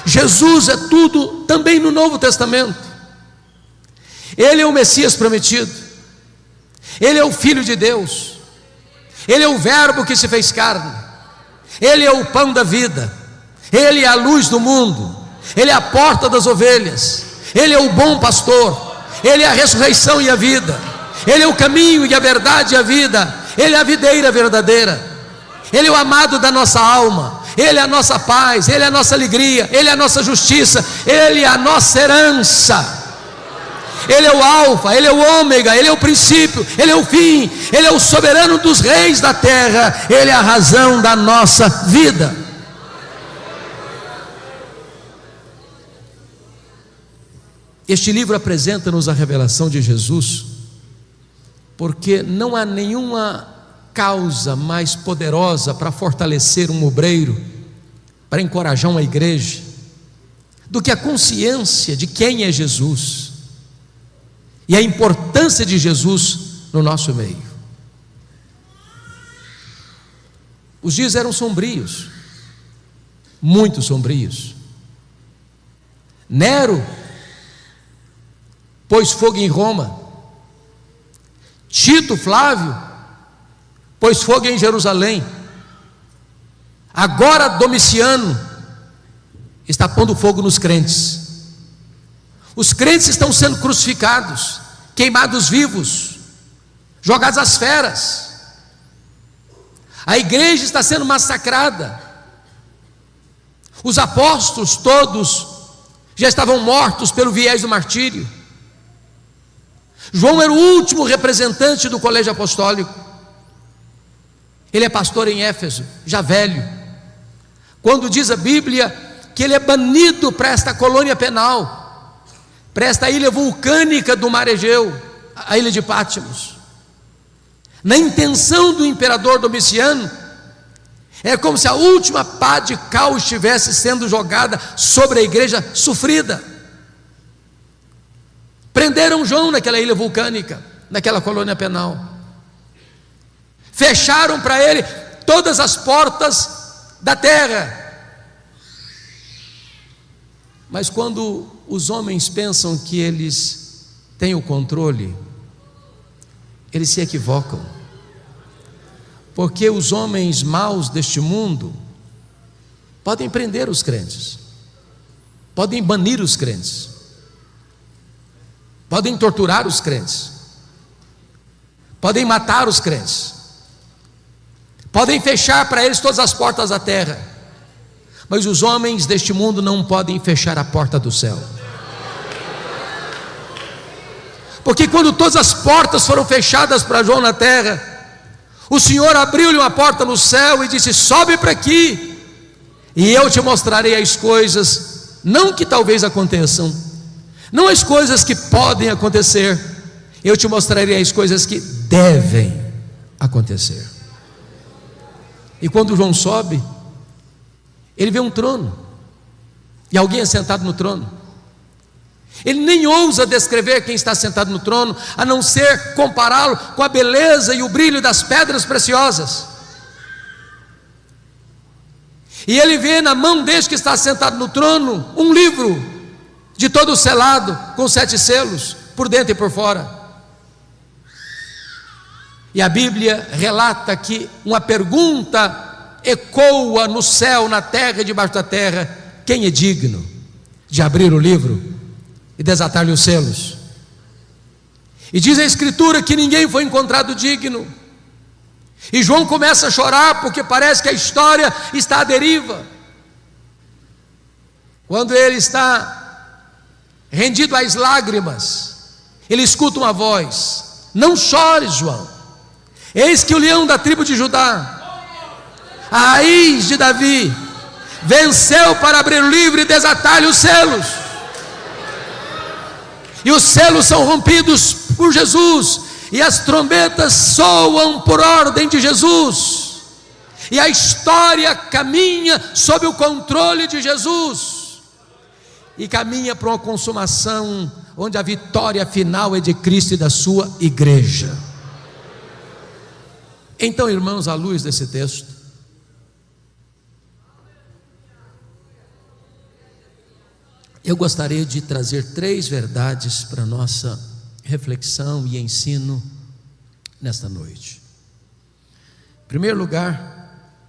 S3: Jesus é tudo também no Novo Testamento. Ele é o Messias prometido. Ele é o Filho de Deus. Ele é o Verbo que se fez carne. Ele é o pão da vida. Ele é a luz do mundo. Ele é a porta das ovelhas. Ele é o bom pastor. Ele é a ressurreição e a vida. Ele é o caminho e a verdade e a vida. Ele é a videira verdadeira. Ele é o amado da nossa alma. Ele é a nossa paz. Ele é a nossa alegria. Ele é a nossa justiça. Ele é a nossa herança. Ele é o alfa, ele é o ômega, ele é o princípio, ele é o fim, ele é o soberano dos reis da terra, ele é a razão da nossa vida. Este livro apresenta-nos a revelação de Jesus, porque não há nenhuma causa mais poderosa para fortalecer um obreiro, para encorajar uma igreja, do que a consciência de quem é Jesus e a importância de Jesus no nosso meio. Os dias eram sombrios, muito sombrios. Nero pôs fogo em Roma. Tito Flávio pôs fogo em Jerusalém. Agora Domiciano está pondo fogo nos crentes. Os crentes estão sendo crucificados, queimados vivos, jogados às feras. A igreja está sendo massacrada. Os apóstolos todos já estavam mortos pelo viés do martírio. João era o último representante do colégio apostólico. Ele é pastor em Éfeso, já velho. Quando diz a Bíblia que ele é banido para esta colônia penal, para esta ilha vulcânica do mar Egeu, a ilha de Pátmos, na intenção do imperador Domiciano, é como se a última pá de cal estivesse sendo jogada sobre a igreja sofrida. Prenderam João naquela ilha vulcânica, naquela colônia penal, fecharam para ele todas as portas da terra. Mas quando os homens pensam que eles têm o controle, eles se equivocam, porque os homens maus deste mundo podem prender os crentes, podem banir os crentes, podem torturar os crentes, podem matar os crentes, podem fechar para eles todas as portas da terra. Mas os homens deste mundo não podem fechar a porta do céu. Porque quando todas as portas foram fechadas para João na terra, o Senhor abriu-lhe uma porta no céu e disse: sobe para aqui, e eu te mostrarei as coisas, não que talvez aconteçam, não as coisas que podem acontecer, eu te mostrarei as coisas que devem acontecer. E quando João sobe, ele vê um trono, e alguém é sentado no trono. Ele nem ousa descrever quem está sentado no trono, a não ser compará-lo com a beleza e o brilho das pedras preciosas. E ele vê na mão deste que está sentado no trono um livro, de todo selado, com 7 selos, por dentro e por fora. E a Bíblia relata que uma pergunta ecoa no céu, na terra e debaixo da terra: quem é digno de abrir o livro e desatar-lhe os selos? E diz a Escritura que ninguém foi encontrado digno. E João começa a chorar, porque parece que a história está à deriva. Quando ele está rendido às lágrimas, ele escuta uma voz: não chores, João, eis que o leão da tribo de Judá, a raiz de Davi, venceu para abrir o livro e desatar-lhe os selos. e os selos são rompidos por Jesus, e as trombetas soam por ordem de Jesus, e a história caminha sob o controle de Jesus, e caminha para uma consumação, onde a vitória final é de Cristo e da sua igreja. Então, irmãos, à luz desse texto, eu gostaria de trazer 3 verdades para a nossa reflexão e ensino nesta noite. Em primeiro lugar,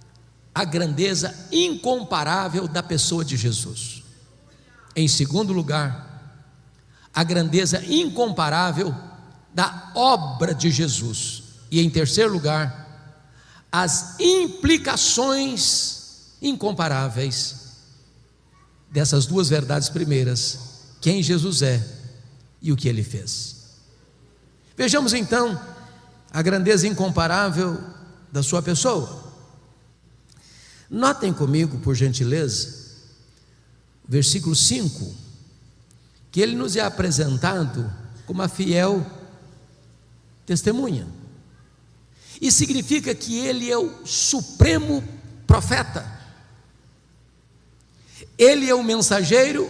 S3: a grandeza incomparável da pessoa de Jesus. Em segundo lugar, a grandeza incomparável da obra de Jesus. E em terceiro lugar, as implicações incomparáveis dessas 2 verdades primeiras: quem Jesus é e o que ele fez. Vejamos então a grandeza incomparável da sua pessoa. Notem comigo, por gentileza, versículo 5, que ele nos é apresentado como a fiel testemunha, e significa que ele é o supremo profeta. Ele é o mensageiro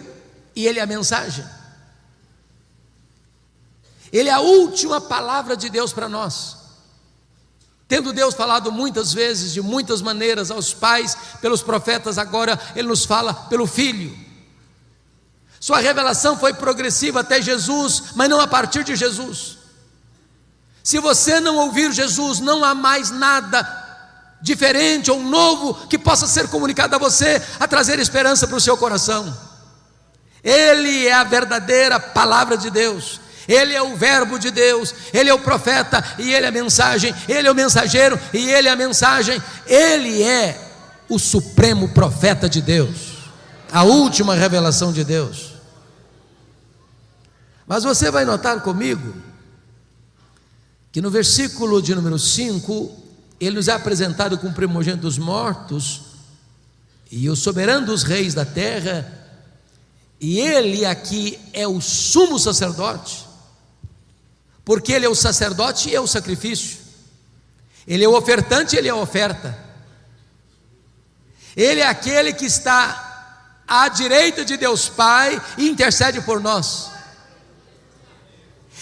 S3: e ele é a mensagem. Ele é a última palavra de Deus para nós. Tendo Deus falado muitas vezes, de muitas maneiras, aos pais, pelos profetas, agora Ele nos fala pelo Filho. Sua revelação foi progressiva até Jesus, mas não a partir de Jesus. Se você não ouvir Jesus, não há mais nada diferente ou novo que possa ser comunicado a você, a trazer esperança para o seu coração. Ele é a verdadeira palavra de Deus, Ele é o verbo de Deus, Ele é o profeta e Ele é a mensagem, Ele é o mensageiro e Ele é a mensagem. Ele é o supremo profeta de Deus, a última revelação de Deus. Mas você vai notar comigo que no versículo de número 5, ele nos é apresentado como primogênito dos mortos e o soberano dos reis da terra, e ele aqui é o sumo sacerdote, porque ele é o sacerdote e é o sacrifício, ele é o ofertante e ele é a oferta, ele é aquele que está à direita de Deus Pai e intercede por nós.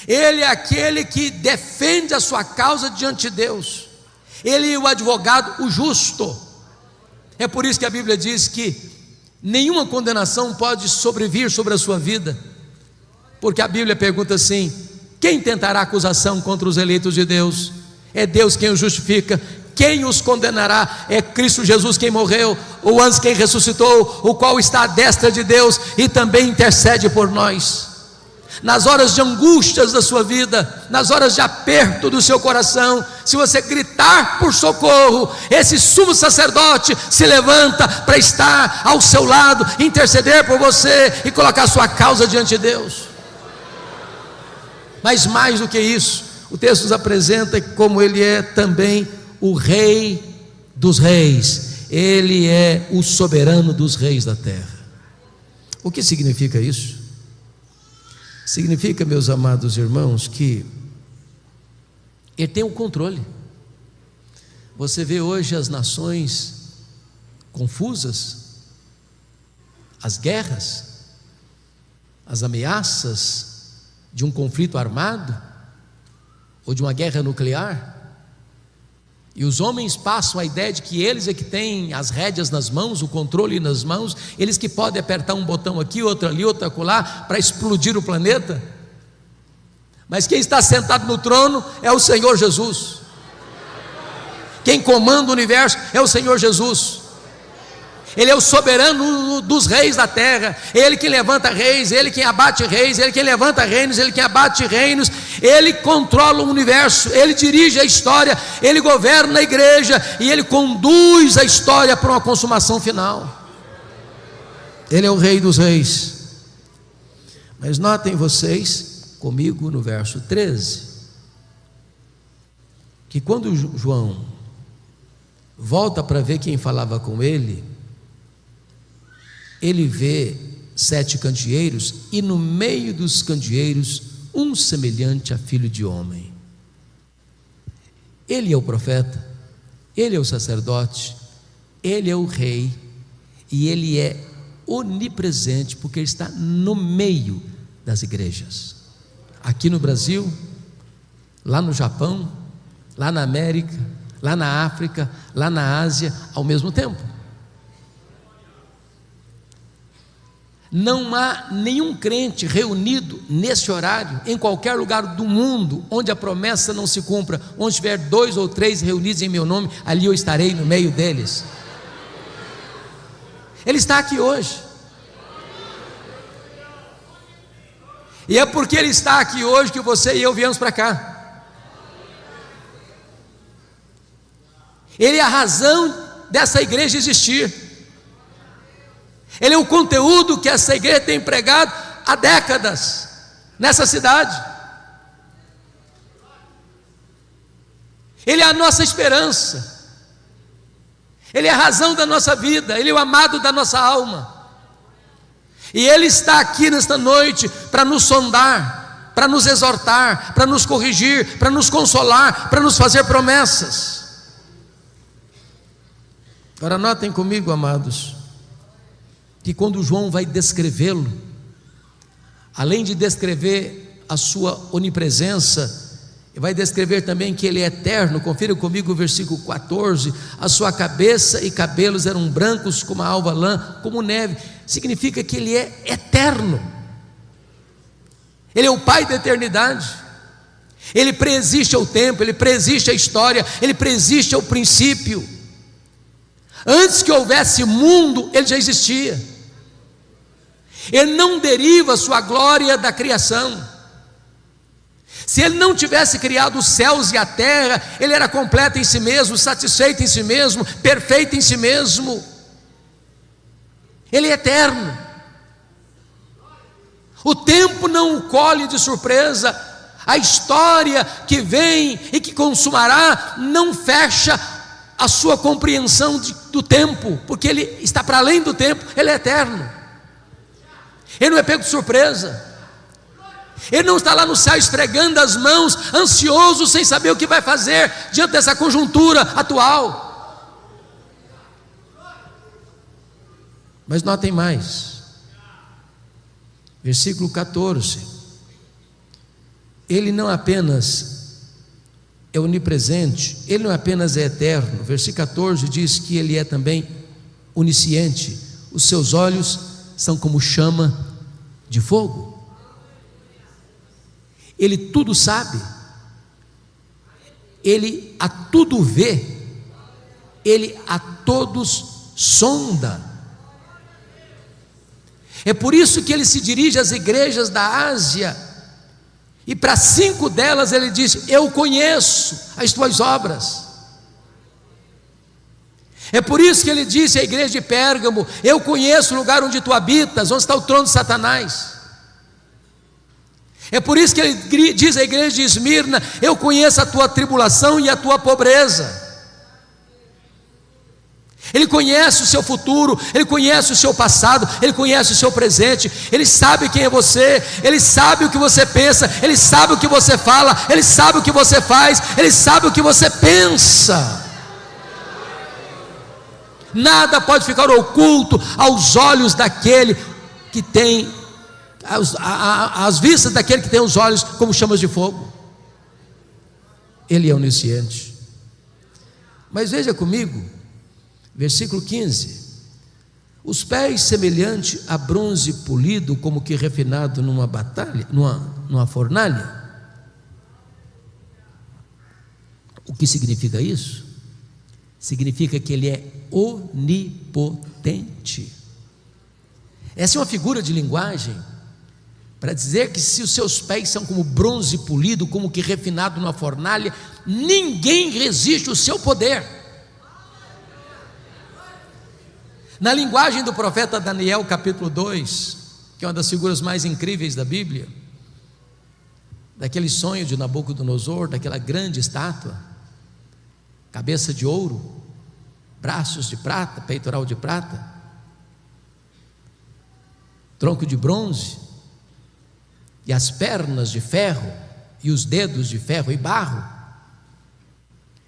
S3: Ele é aquele que defende a sua causa diante de Deus. Ele é o advogado, o justo. É por isso que a Bíblia diz que nenhuma condenação pode sobrevir sobre a sua vida, porque a Bíblia pergunta assim: quem tentará acusação contra os eleitos de Deus? É Deus quem os justifica. Quem os condenará? É Cristo Jesus quem morreu, ou antes quem ressuscitou, o qual está à destra de Deus e também intercede por nós. Nas horas de angústias da sua vida, nas horas de aperto do seu coração, se você gritar por socorro, esse sumo sacerdote se levanta para estar ao seu lado, interceder por você e colocar sua causa diante de Deus. Mas mais do que isso, o texto nos apresenta como ele é também o Rei dos reis. Ele é o soberano dos reis da terra. O que significa isso? Significa, meus amados irmãos, que Ele tem o controle. Você vê hoje as nações confusas, as guerras, as ameaças de um conflito armado ou de uma guerra nuclear, e os homens passam a ideia de que eles é que têm as rédeas nas mãos, o controle nas mãos, eles que podem apertar um botão aqui, outro ali, outro acolá, para explodir o planeta. Mas quem está sentado no trono é o Senhor Jesus. Quem comanda o universo é o Senhor Jesus. Ele é o soberano dos reis da terra. Ele que levanta reis, Ele quem abate reis, Ele quem levanta reinos, Ele quem abate reinos. Ele controla o universo, Ele dirige a história, Ele governa a igreja e Ele conduz a história para uma consumação final. Ele é o Rei dos reis. Mas notem vocês comigo no verso 13, que quando João volta para ver quem falava com ele, ele vê 7 candeeiros, e no meio dos candeeiros um semelhante a filho de homem. Ele é o profeta, ele é o sacerdote, ele é o rei, e ele é onipresente, porque ele está no meio das igrejas, aqui no Brasil, lá no Japão, lá na América, lá na África, lá na Ásia, ao mesmo tempo. Não há nenhum crente reunido nesse horário, em qualquer lugar do mundo, onde a promessa não se cumpra. Onde tiver 2 ou 3 reunidos em meu nome, ali eu estarei no meio deles. Ele está aqui hoje, e é porque Ele está aqui hoje que você e eu viemos para cá. Ele é a razão dessa igreja existir. Ele é o conteúdo que essa igreja tem pregado há décadas nessa cidade. Ele é a nossa esperança, Ele é a razão da nossa vida, Ele é o amado da nossa alma. E Ele está aqui nesta noite para nos sondar, para nos exortar, para nos corrigir, para nos consolar, para nos fazer promessas. Agora notem comigo, amados, que quando João vai descrevê-lo, além de descrever a sua onipresença, ele vai descrever também que ele é eterno. Confira comigo o versículo 14: a sua cabeça e cabelos eram brancos como a alva lã, como neve. Significa que ele é eterno, ele é o Pai da eternidade, ele preexiste ao tempo, ele preexiste à história, ele preexiste ao princípio. Antes que houvesse mundo, ele já existia. Ele não deriva a sua glória da criação. Se ele não tivesse criado os céus e a terra, ele era completo em si mesmo, satisfeito em si mesmo, perfeito em si mesmo. Ele é eterno. O tempo não o colhe de surpresa. A história que vem e que consumará não fecha a sua compreensão do tempo, porque ele está para além do tempo, ele é eterno. Ele não é pego de surpresa. Ele não está lá no céu esfregando as mãos, ansioso, sem saber o que vai fazer diante dessa conjuntura atual. Mas notem mais, versículo 14: ele não apenas é onipresente, ele não apenas é eterno. Versículo 14 diz que ele é também onisciente. Os seus olhos são como chama de fogo. Ele tudo sabe, ele a tudo vê, ele a todos sonda. É por isso que ele se dirige às igrejas da Ásia, e para 5 delas ele diz: eu conheço as tuas obras. É por isso que ele disse à igreja de Pérgamo: eu conheço o lugar onde tu habitas, onde está o trono de Satanás. É por isso que ele diz à igreja de Esmirna: eu conheço a tua tribulação e a tua pobreza. Ele conhece o seu futuro, ele conhece o seu passado, ele conhece o seu presente, ele sabe quem é você, ele sabe o que você pensa, ele sabe o que você fala, ele sabe o que você faz, ele sabe o que você pensa. Nada pode ficar oculto aos olhos daquele que tem, às vistas daquele que tem os olhos como chamas de fogo. Ele é onisciente. Mas veja comigo, versículo 15: os pés semelhante a bronze polido, como que refinado numa batalha, numa fornalha. O que significa isso? Significa que ele é onipotente. Essa é uma figura de linguagem para dizer que se os seus pés são como bronze polido, como que refinado numa fornalha, ninguém resiste ao seu poder. Na linguagem do profeta Daniel, capítulo 2, que é uma das figuras mais incríveis da Bíblia, daquele sonho de Nabucodonosor, daquela grande estátua, cabeça de ouro, braços de prata, peitoral de prata. tronco de bronze, e as pernas de ferro, e os dedos de ferro e barro,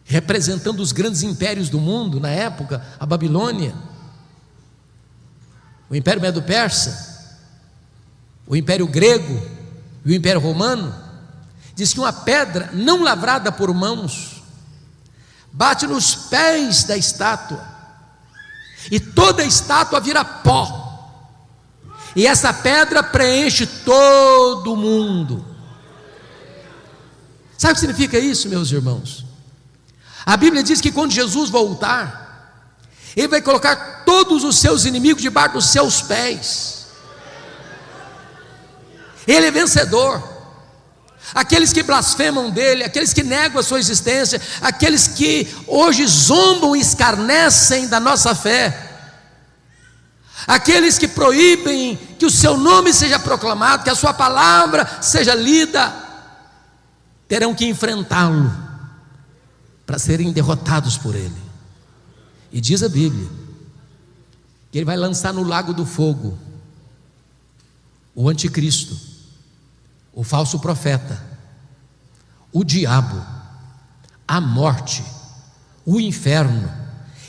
S3: representando os grandes impérios do mundo na época, a Babilônia, o Império Medo-Persa, o Império Grego e o Império Romano. Diz que uma pedra não lavrada por mãos bate nos pés da estátua, e toda a estátua vira pó, e essa pedra preenche todo o mundo. Sabe o que significa isso, meus irmãos? A Bíblia diz que quando Jesus voltar, Ele vai colocar todos os seus inimigos debaixo dos seus pés. Ele é vencedor. Aqueles que blasfemam dele, aqueles que negam a sua existência, aqueles que hoje zombam e escarnecem da nossa fé, aqueles que proíbem que o seu nome seja proclamado, que a sua palavra seja lida, terão que enfrentá-lo para serem derrotados por ele. E diz a Bíblia que ele vai lançar no lago do fogo o anticristo, o falso profeta, o diabo, a morte, o inferno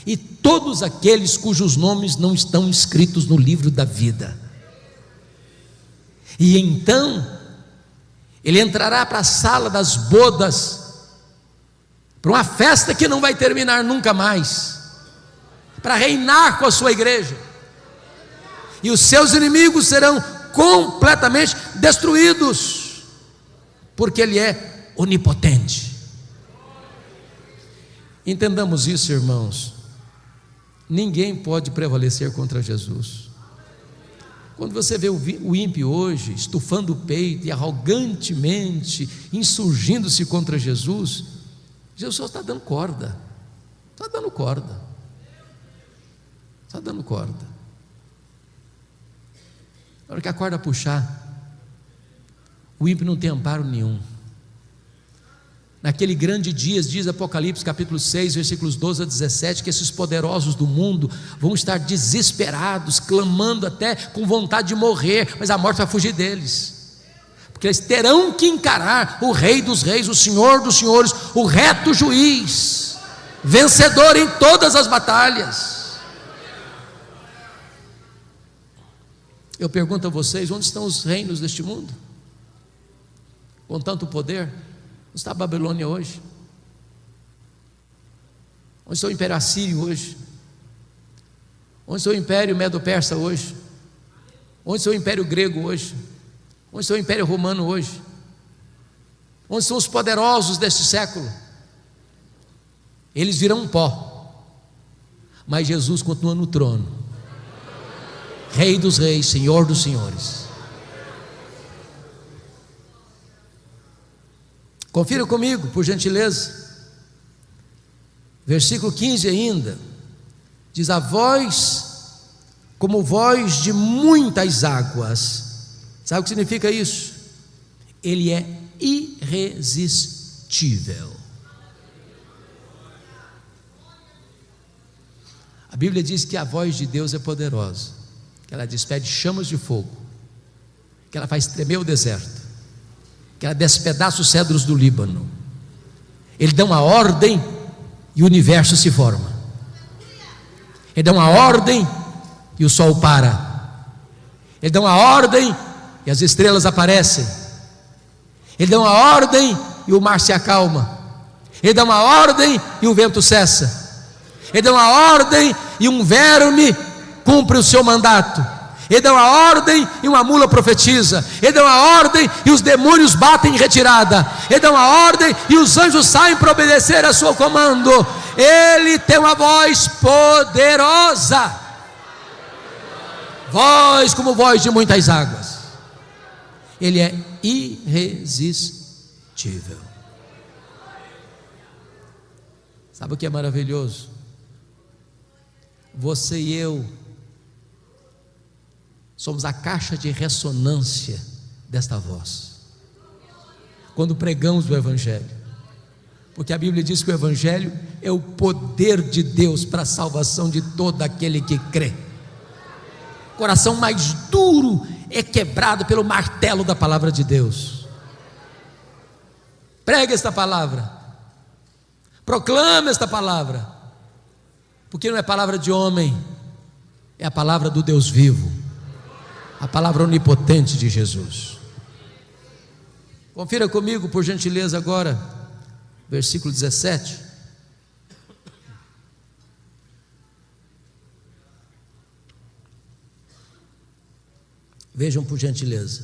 S3: e todos aqueles cujos nomes não estão escritos no livro da vida. E então ele entrará para a sala das bodas, para uma festa que não vai terminar nunca mais, para reinar com a sua igreja, e os seus inimigos serão completamente destruídos, porque Ele é onipotente. Entendamos isso, irmãos. Ninguém pode prevalecer contra Jesus. Quando você vê o ímpio hoje estufando o peito e arrogantemente insurgindo-se contra Jesus, Jesus só está dando corda, está dando corda, está dando corda. Na hora que a corda puxar, o ímpio não tem amparo nenhum. Naquele grande dia, diz Apocalipse capítulo 6, versículos 12 a 17, que esses poderosos do mundo vão estar desesperados, clamando até com vontade de morrer, mas a morte vai fugir deles, porque eles terão que encarar o Rei dos Reis, o Senhor dos Senhores, o reto juiz, vencedor em todas as batalhas. Eu pergunto a vocês: onde estão os reinos deste mundo com tanto poder? Onde está a Babilônia hoje? Onde está o Império Assírio hoje? Onde está o Império Medo-Persa hoje? Onde está o Império Grego hoje? Onde está o Império Romano hoje? Onde são os poderosos deste século? Eles virão pó, mas Jesus continua no trono, Rei dos Reis, Senhor dos Senhores. Confira comigo, por gentileza. Versículo 15 ainda diz: a voz como voz de muitas águas. Sabe o que significa isso? Ele é irresistível. A Bíblia diz que a voz de Deus é poderosa, que ela despede chamas de fogo, que ela faz tremer o deserto, que ela despedaça os cedros do Líbano. Ele dá uma ordem e o universo se forma. Ele dá uma ordem e o sol para. Ele dá uma ordem e as estrelas aparecem. Ele dá uma ordem e o mar se acalma. Ele dá uma ordem e o vento cessa. Ele dá uma ordem e um verme cumpre o seu mandato. Ele dá uma ordem e uma mula profetiza. Ele dá uma ordem e os demônios batem em retirada. Ele dá uma ordem e os anjos saem para obedecer a seu comando. Ele tem uma voz poderosa, voz como voz de muitas águas. Ele é irresistível. Sabe o que é maravilhoso? Você e eu somos a caixa de ressonância desta voz, quando pregamos o Evangelho, porque a Bíblia diz que o Evangelho é o poder de Deus para a salvação de todo aquele que crê. coração mais duro é quebrado pelo martelo da palavra de Deus. Pregue esta palavra, proclame esta palavra, porque não é palavra de homem, é a palavra do Deus vivo, a palavra onipotente de Jesus. Confira comigo, por gentileza, agora, versículo 17. Vejam, por gentileza.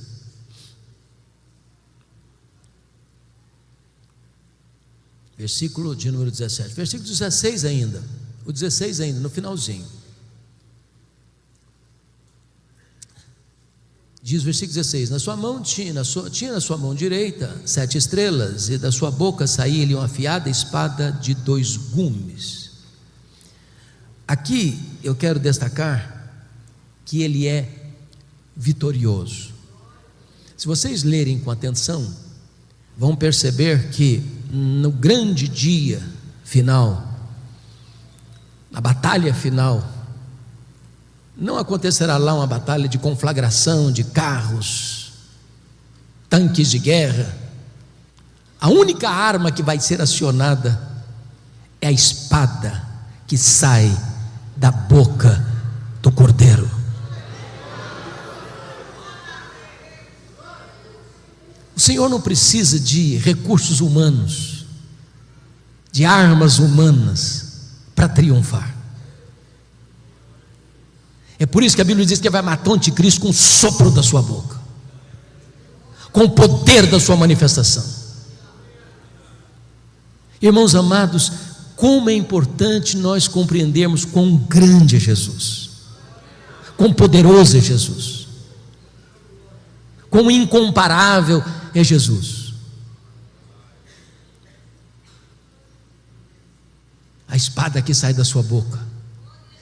S3: Versículo de número 17. Versículo 16 ainda. O 16 ainda, no finalzinho. Diz o versículo 16: na sua mão tinha na sua mão direita 7 estrelas, e da sua boca saía-lhe uma afiada espada de 2 gumes. Aqui eu quero destacar que ele é vitorioso. Se vocês lerem com atenção, vão perceber que no grande dia final, na batalha final, não acontecerá lá uma batalha de conflagração de carros, tanques de guerra. A única arma que vai ser acionada é a espada que sai da boca do Cordeiro. O Senhor não precisa de recursos humanos, de armas humanas para triunfar. É por isso que a Bíblia diz que vai matar o anticristo com o sopro da sua boca, com o poder da sua manifestação. Irmãos amados, como é importante nós compreendermos quão grande é Jesus, quão poderoso é Jesus, quão incomparável é Jesus. A espada que sai da sua boca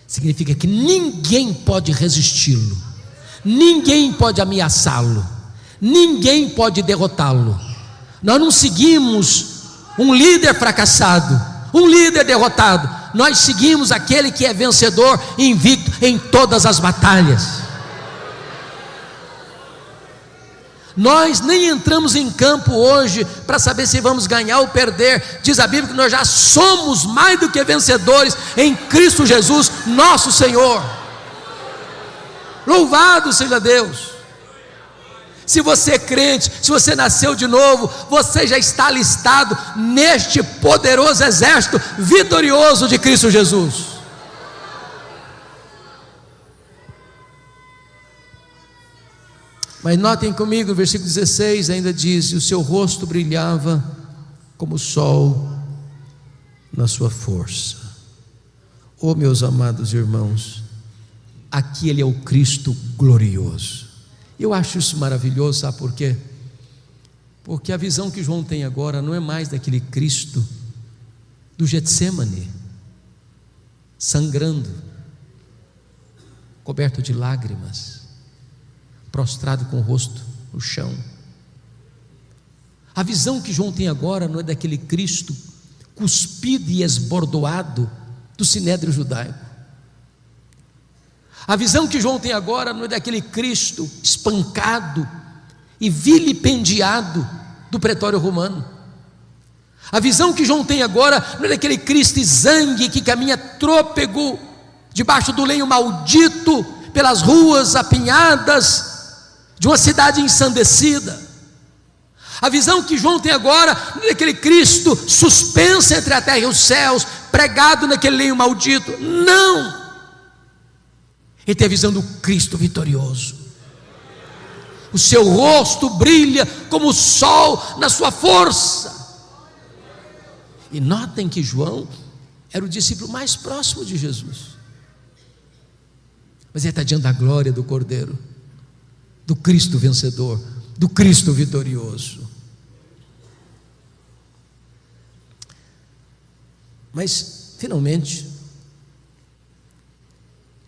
S3: significa que ninguém pode resisti-lo, ninguém pode ameaçá-lo, ninguém pode derrotá-lo. Nós não seguimos um líder fracassado, um líder derrotado. Nós seguimos aquele que é vencedor, invicto em todas as batalhas. Nós nem entramos em campo hoje para saber se vamos ganhar ou perder. Diz a Bíblia que nós já somos mais do que vencedores em Cristo Jesus, nosso Senhor. Louvado seja Deus. Se você é crente, se você nasceu de novo, você já está alistado neste poderoso exército vitorioso de Cristo Jesus. Mas notem comigo, o versículo 16 ainda diz: e o seu rosto brilhava como o sol na sua força. Oh, meus amados irmãos, aqui ele é o Cristo glorioso. Eu acho isso maravilhoso, sabe por quê? Porque a visão que João tem agora não é mais daquele Cristo do Getsêmani, sangrando, coberto de lágrimas, prostrado com o rosto no chão. A visão que João tem agora não é daquele Cristo cuspido e esbordoado do sinédrio judaico. A visão que João tem agora não é daquele Cristo espancado e vilipendiado do pretório romano. A visão que João tem agora não é daquele Cristo exangue que caminha trôpego debaixo do lenho maldito pelas ruas apinhadas de uma cidade ensandecida. A visão que João tem agora não é daquele Cristo suspenso entre a terra e os céus, pregado naquele lenho maldito. Não! Ele tem a visão do Cristo vitorioso. O seu rosto brilha como o sol na sua força. E notem que João era o discípulo mais próximo de Jesus, mas ele está diante da glória do Cordeiro, do Cristo vencedor, do Cristo vitorioso. Mas, finalmente,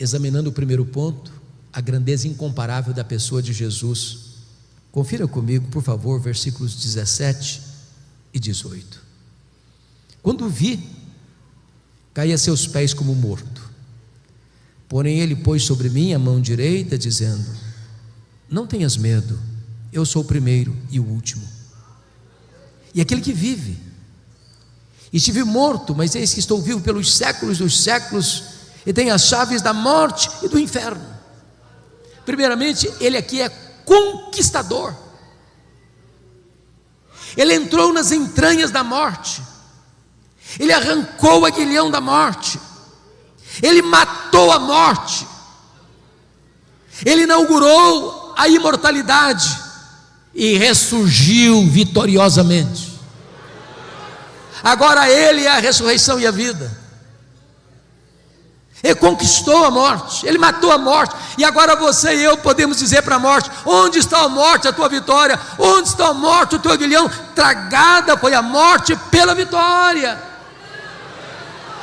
S3: examinando o primeiro ponto, a grandeza incomparável da pessoa de Jesus, confira comigo, por favor, versículos 17 e 18. Quando o vi, caí a seus pés como morto. Porém ele pôs sobre mim a mão direita, dizendo: não tenhas medo, eu sou o primeiro e o último, e aquele que vive. Estive morto, mas eis que estou vivo pelos séculos dos séculos, e tenho as chaves da morte e do inferno. Primeiramente, ele aqui é conquistador. Ele entrou nas entranhas da morte, ele arrancou o aguilhão da morte, ele matou a morte, ele inaugurou a imortalidade e ressurgiu vitoriosamente. Agora ele é a ressurreição e a vida. Ele conquistou a morte, ele matou a morte, e agora você e eu podemos dizer para a morte: onde está a morte, a tua vitória? Onde está a morte, o teu aguilhão? Tragada foi a morte pela vitória.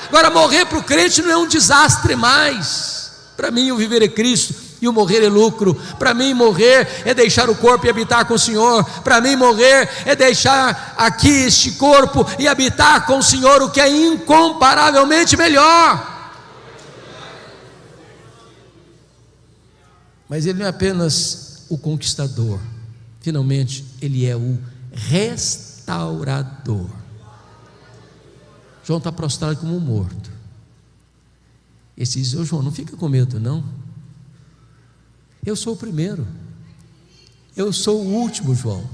S3: Agora morrer para o crente não é um desastre mais. Para mim o viver é Cristo e o morrer é lucro. Para mim morrer é deixar o corpo e habitar com o Senhor. Para mim morrer é deixar aqui este corpo e habitar com o Senhor, o que é incomparavelmente melhor. Mas ele não é apenas o conquistador, finalmente ele é o restaurador. João está prostrado como um morto. Ele diz: ô João, não fica com medo não, eu sou o primeiro, eu sou o último, João,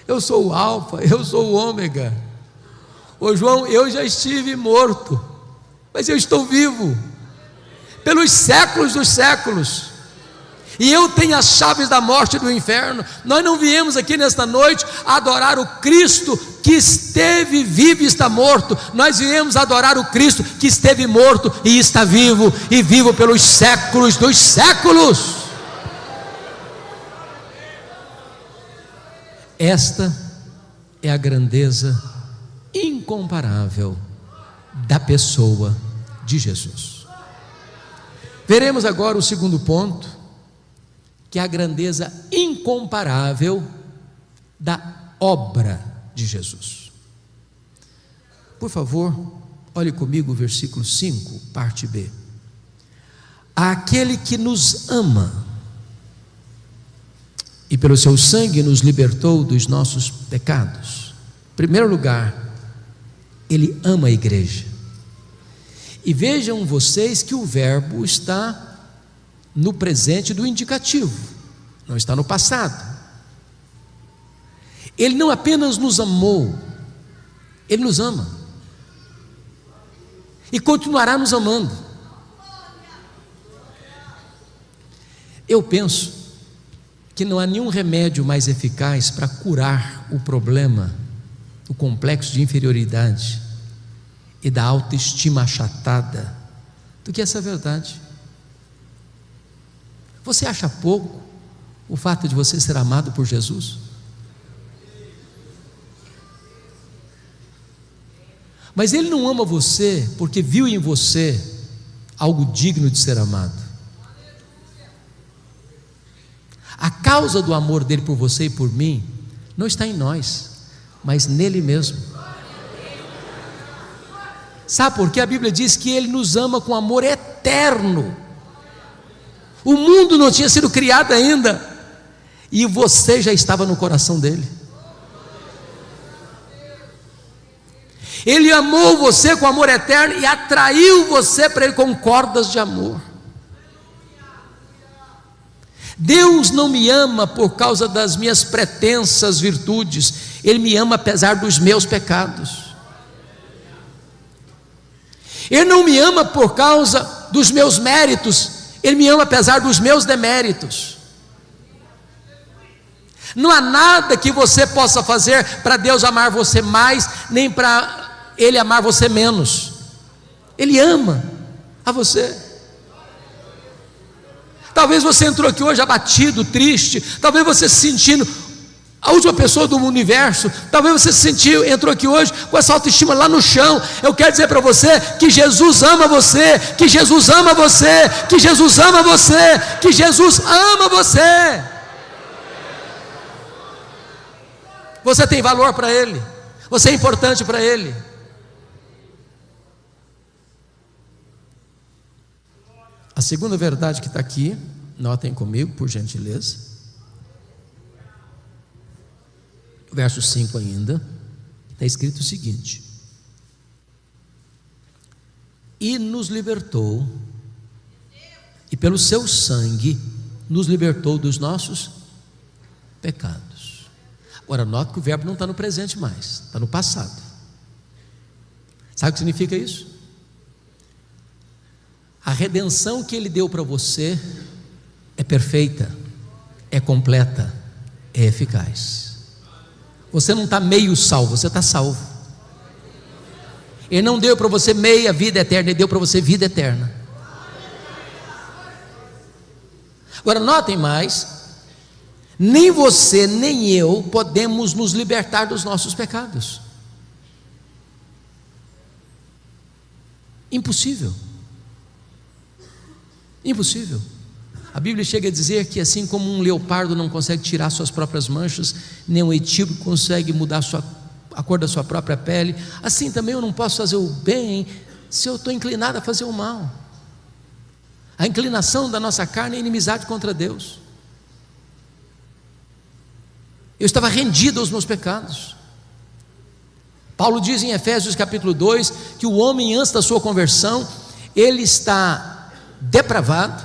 S3: eu sou o alfa, eu sou o ômega. Ô João, eu já estive morto, mas eu estou vivo pelos séculos dos séculos, e eu tenho as chaves da morte e do inferno. Nós não viemos aqui nesta noite adorar o Cristo que esteve vivo e está morto. Nós viemos adorar o Cristo que esteve morto e está vivo, e vivo pelos séculos dos séculos. Esta é a grandeza incomparável da pessoa de Jesus. Veremos agora o segundo ponto, que é a grandeza incomparável da obra de Jesus. Por favor, olhe comigo o versículo 5, parte B. Aquele que nos ama e pelo seu sangue nos libertou dos nossos pecados. Em primeiro lugar, ele ama a igreja. E vejam vocês que o verbo está no presente do indicativo, não está no passado. Ele não apenas nos amou, ele nos ama e continuará nos amando. Eu penso que não há nenhum remédio mais eficaz para curar o problema do complexo de inferioridade e da autoestima achatada do que essa verdade. Você acha pouco o fato de você ser amado por Jesus? Mas Ele não ama você porque viu em você algo digno de ser amado. A causa do amor dele por você e por mim não está em nós, mas nele mesmo. Sabe por quê? A Bíblia diz que Ele nos ama com amor eterno. O mundo não tinha sido criado ainda, e você já estava no coração dele. Ele amou você com amor eterno e atraiu você para ele com cordas de amor. Deus não me ama por causa das minhas pretensas virtudes, Ele me ama apesar dos meus pecados. Ele não me ama por causa dos meus méritos, Ele me ama apesar dos meus deméritos. Não há nada que você possa fazer para Deus amar você mais, nem para Ele amar você menos. Ele ama a você. Talvez você entrou aqui hoje abatido, triste, talvez você se sentindo a última pessoa do universo, talvez você entrou aqui hoje com essa autoestima lá no chão. Eu quero dizer para você que Jesus ama você, que Jesus ama você, que Jesus ama você, que Jesus ama você. Você tem valor para Ele, você é importante para Ele. A segunda verdade que está aqui, notem comigo, por gentileza. Verso 5 ainda, está escrito o seguinte: e nos libertou, e pelo seu sangue nos libertou dos nossos pecados. Agora note que o verbo não está no presente mais, está no passado. Sabe o que significa isso? A redenção que Ele deu para você é perfeita, é completa, é eficaz. Você não está meio salvo, você está salvo. Ele não deu para você meia vida eterna, Ele deu para você vida eterna. Agora notem mais, nem você nem eu podemos nos libertar dos nossos pecados. Impossível. Impossível. A Bíblia chega a dizer que assim como um leopardo não consegue tirar suas próprias manchas, nem um etíope consegue mudar a cor da sua própria pele, assim também eu não posso fazer o bem se eu estou inclinado a fazer o mal. A inclinação da nossa carne é inimizade contra Deus. Eu estava rendido aos meus pecados. Paulo diz em Efésios capítulo 2 que o homem antes da sua conversão, ele está depravado,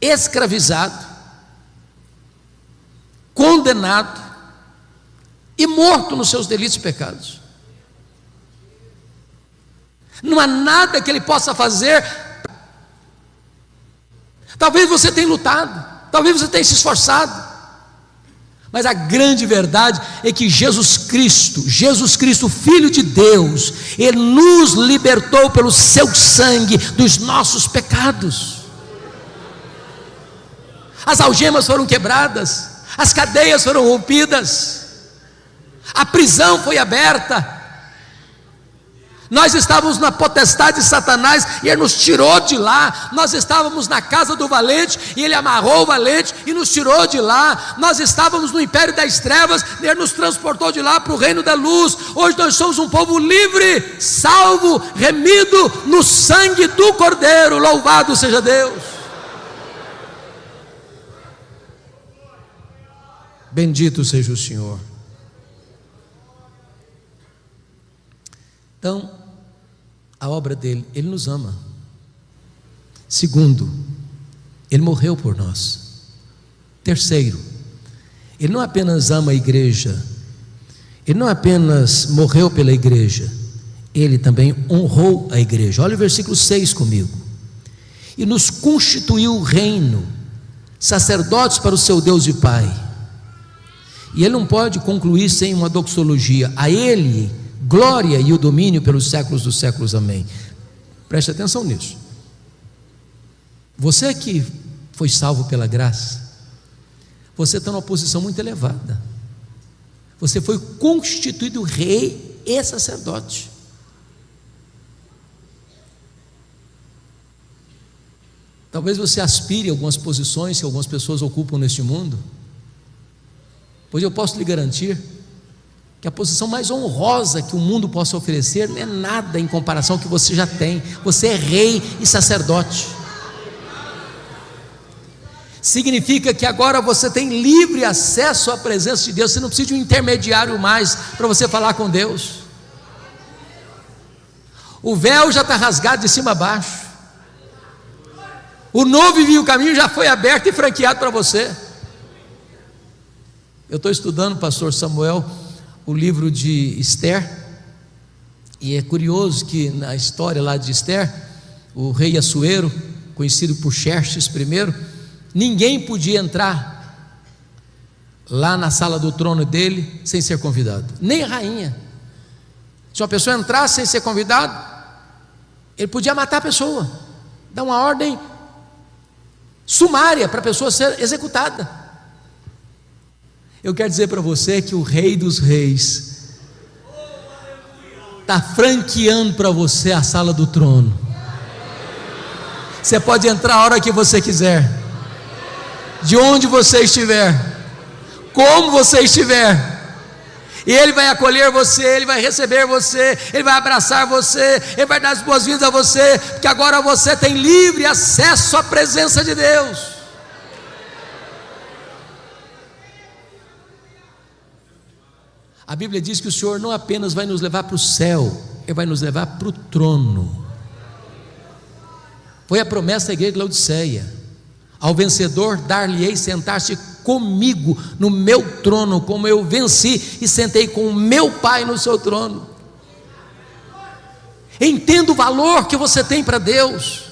S3: escravizado, condenado e morto nos seus delitos e pecados. Não há nada que ele possa fazer. Talvez você tenha lutado, talvez você tenha se esforçado, mas a grande verdade é que Jesus Cristo, Filho de Deus, Ele nos libertou pelo seu sangue dos nossos pecados. As algemas foram quebradas, as cadeias foram rompidas, a prisão foi aberta. Nós estávamos na potestade de Satanás e Ele nos tirou de lá. Nós estávamos na casa do valente e Ele amarrou o valente e nos tirou de lá. Nós estávamos no império das trevas e Ele nos transportou de lá para o reino da luz. Hoje nós somos um povo livre, salvo, remido no sangue do Cordeiro. Louvado seja Deus. Bendito seja o Senhor. Então, a obra dele, Ele nos ama. Segundo, Ele morreu por nós. Terceiro, Ele não apenas ama a igreja, Ele não apenas morreu pela igreja, Ele também honrou a igreja. Olha o versículo 6 comigo. E nos constituiu reino, sacerdotes para o seu Deus e Pai. E Ele não pode concluir sem uma doxologia. A Ele glória e o domínio pelos séculos dos séculos, amém. Preste atenção nisso. Você que foi salvo pela graça, você está numa posição muito elevada. Você foi constituído rei e sacerdote. Talvez você aspire a algumas posições que algumas pessoas ocupam neste mundo, pois eu posso lhe garantir que a posição mais honrosa que o mundo possa oferecer não é nada em comparação ao que você já tem. Você é rei e sacerdote. Significa que agora você tem livre acesso à presença de Deus. Você não precisa de um intermediário mais para você falar com Deus. O véu já está rasgado de cima a baixo. O novo e vivo caminho já foi aberto e franqueado para você. Eu estou estudando, pastor Samuel, o livro de Esther, e é curioso que na história lá de Esther, o rei Assuero, conhecido por Xerxes I, ninguém podia entrar lá na sala do trono dele sem ser convidado, nem a rainha. Se uma pessoa entrasse sem ser convidado, ele podia matar a pessoa, dar uma ordem sumária para a pessoa ser executada. Eu quero dizer para você que o Rei dos Reis está franqueando para você a sala do trono. Você pode entrar a hora que você quiser, de onde você estiver, como você estiver. E Ele vai acolher você, Ele vai receber você, Ele vai abraçar você, Ele vai dar as boas-vindas a você, porque agora você tem livre acesso à presença de Deus. A Bíblia diz que o Senhor não apenas vai nos levar para o céu, Ele vai nos levar para o trono. Foi a promessa da igreja de Laodiceia: ao vencedor dar-lhe-ei sentar-se comigo no meu trono, como eu venci e sentei com o meu Pai no seu trono. Entenda o valor que você tem para Deus.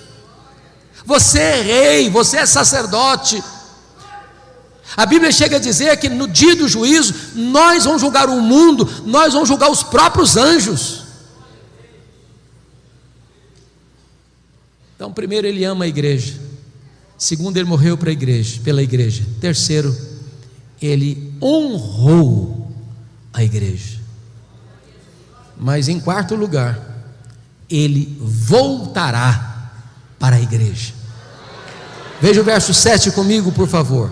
S3: Você é rei, você é sacerdote. A Bíblia chega a dizer que no dia do juízo nós vamos julgar o mundo, nós vamos julgar os próprios anjos. Então, primeiro, Ele ama a igreja. Segundo, Ele morreu pela igreja. Terceiro, Ele honrou a igreja. Mas em quarto lugar, Ele voltará para a igreja. Veja o verso 7 comigo, por favor.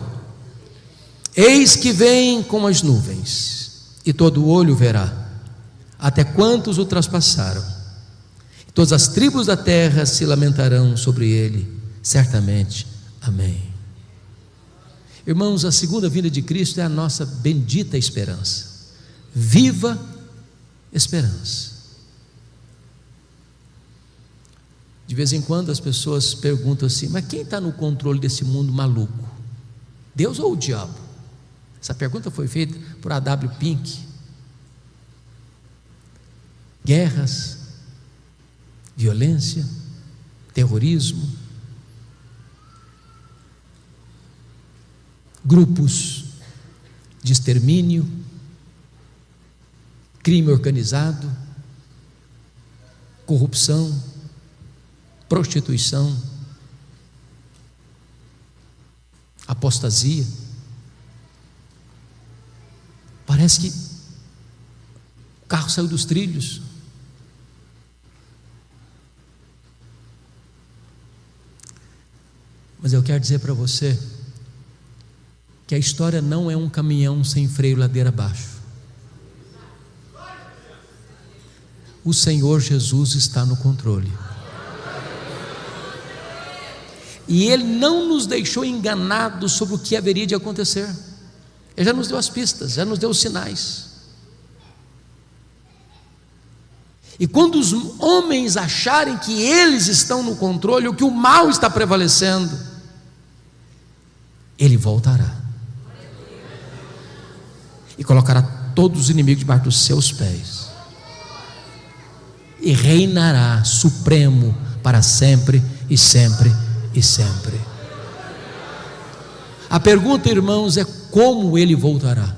S3: Eis que vem com as nuvens, e todo olho verá, até quantos o traspassaram. Todas as tribos da terra se lamentarão sobre ele, certamente. Amém. Irmãos, a segunda vinda de Cristo é a nossa bendita esperança. Viva esperança. De vez em quando as pessoas perguntam assim: mas quem está no controle desse mundo maluco? Deus ou o diabo? Essa pergunta foi feita por A.W. Pink. Guerras, violência, terrorismo, grupos de extermínio, crime organizado, corrupção, prostituição, apostasia. Parece que o carro saiu dos trilhos. Mas eu quero dizer para você que a história não é um caminhão sem freio ladeira abaixo. O Senhor Jesus está no controle. E Ele não nos deixou enganados sobre o que haveria de acontecer. Ele já nos deu as pistas, já nos deu os sinais. E quando os homens acharem que eles estão no controle, ou que o mal está prevalecendo, Ele voltará e colocará todos os inimigos debaixo dos seus pés, e reinará supremo para sempre e sempre e sempre. A pergunta, irmãos, é como Ele voltará?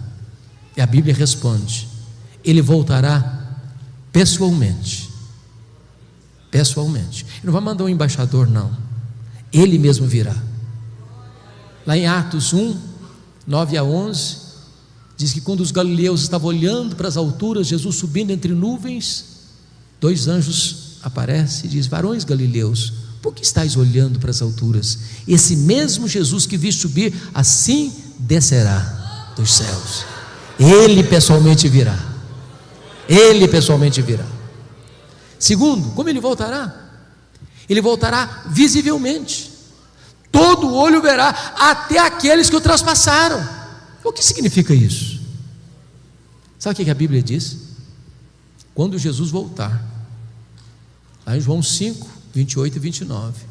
S3: E a Bíblia responde: Ele voltará pessoalmente. Pessoalmente. Ele não vai mandar um embaixador, não. Ele mesmo virá. Lá em Atos 1, 9 a 11, diz que quando os galileus estavam olhando para as alturas, Jesus subindo entre nuvens, dois anjos aparecem e diz: varões galileus, por que estáis olhando para as alturas? Esse mesmo Jesus que vi subir, assim descerá dos céus. Ele pessoalmente virá. Ele pessoalmente virá. Segundo, como Ele voltará? Ele voltará visivelmente. Todo olho verá, até aqueles que o traspassaram. O que significa isso? Sabe o que a Bíblia diz? Quando Jesus voltar, lá em João 5, 28 e 29,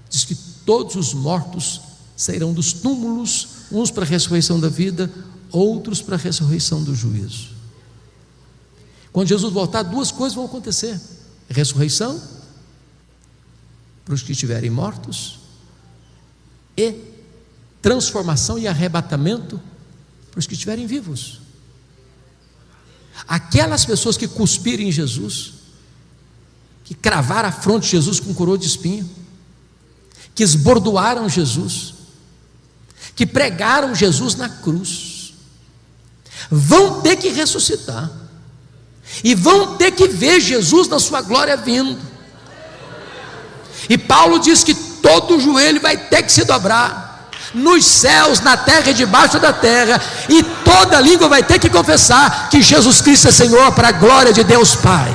S3: diz que todos os mortos sairão dos túmulos, uns para a ressurreição da vida, outros para a ressurreição do juízo. Quando Jesus voltar, duas coisas vão acontecer: ressurreição para os que estiverem mortos, e transformação e arrebatamento para os que estiverem vivos. Aquelas pessoas que cuspirem em Jesus, que cravaram a fronte de Jesus com coroa de espinho, que esbordoaram Jesus, que pregaram Jesus na cruz, vão ter que ressuscitar, e vão ter que ver Jesus na sua glória vindo. E Paulo diz que todo joelho vai ter que se dobrar, nos céus, na terra e debaixo da terra, e toda língua vai ter que confessar que Jesus Cristo é Senhor, para a glória de Deus Pai.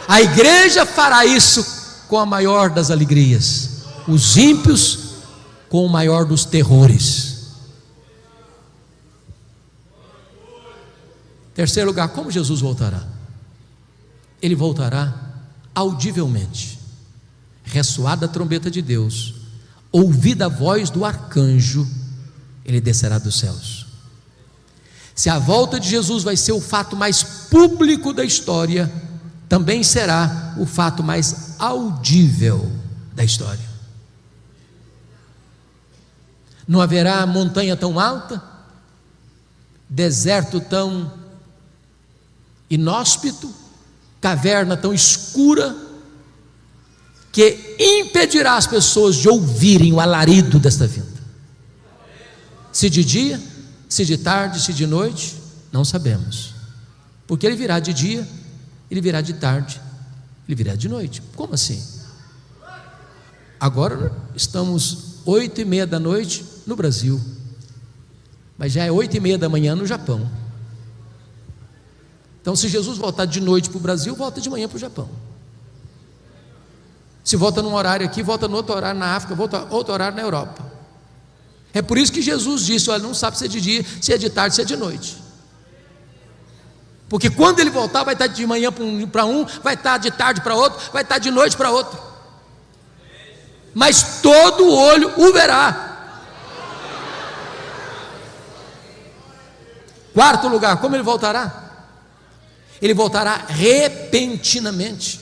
S3: A igreja fará isso com a maior das alegrias, os ímpios com o maior dos terrores. Terceiro lugar, como Jesus voltará? Ele voltará audivelmente, ressoada a trombeta de Deus, ouvida a voz do arcanjo, ele descerá dos céus. Se a volta de Jesus vai ser o fato mais público da história, também será o fato mais audível da história. Não haverá montanha tão alta, deserto tão inóspito, caverna tão escura, que impedirá as pessoas de ouvirem o alarido desta vinda. Se de dia, se de tarde, se de noite, não sabemos, porque ele virá de dia, ele virá de tarde, ele virá de noite. Como assim? Agora estamos 8:30 da noite no Brasil, mas já é 8:30 da manhã no Japão. Então, se Jesus voltar de noite para o Brasil, volta de manhã para o Japão. Se volta num horário aqui, volta no outro horário na África, volta outro horário na Europa. É por isso que Jesus disse: olha, não sabe se é de dia, se é de tarde, se é de noite. Porque quando ele voltar, vai estar de manhã para um, vai estar de tarde para outro, vai estar de noite para outro. Mas todo olho o verá. Quarto lugar, como ele voltará? Ele voltará repentinamente.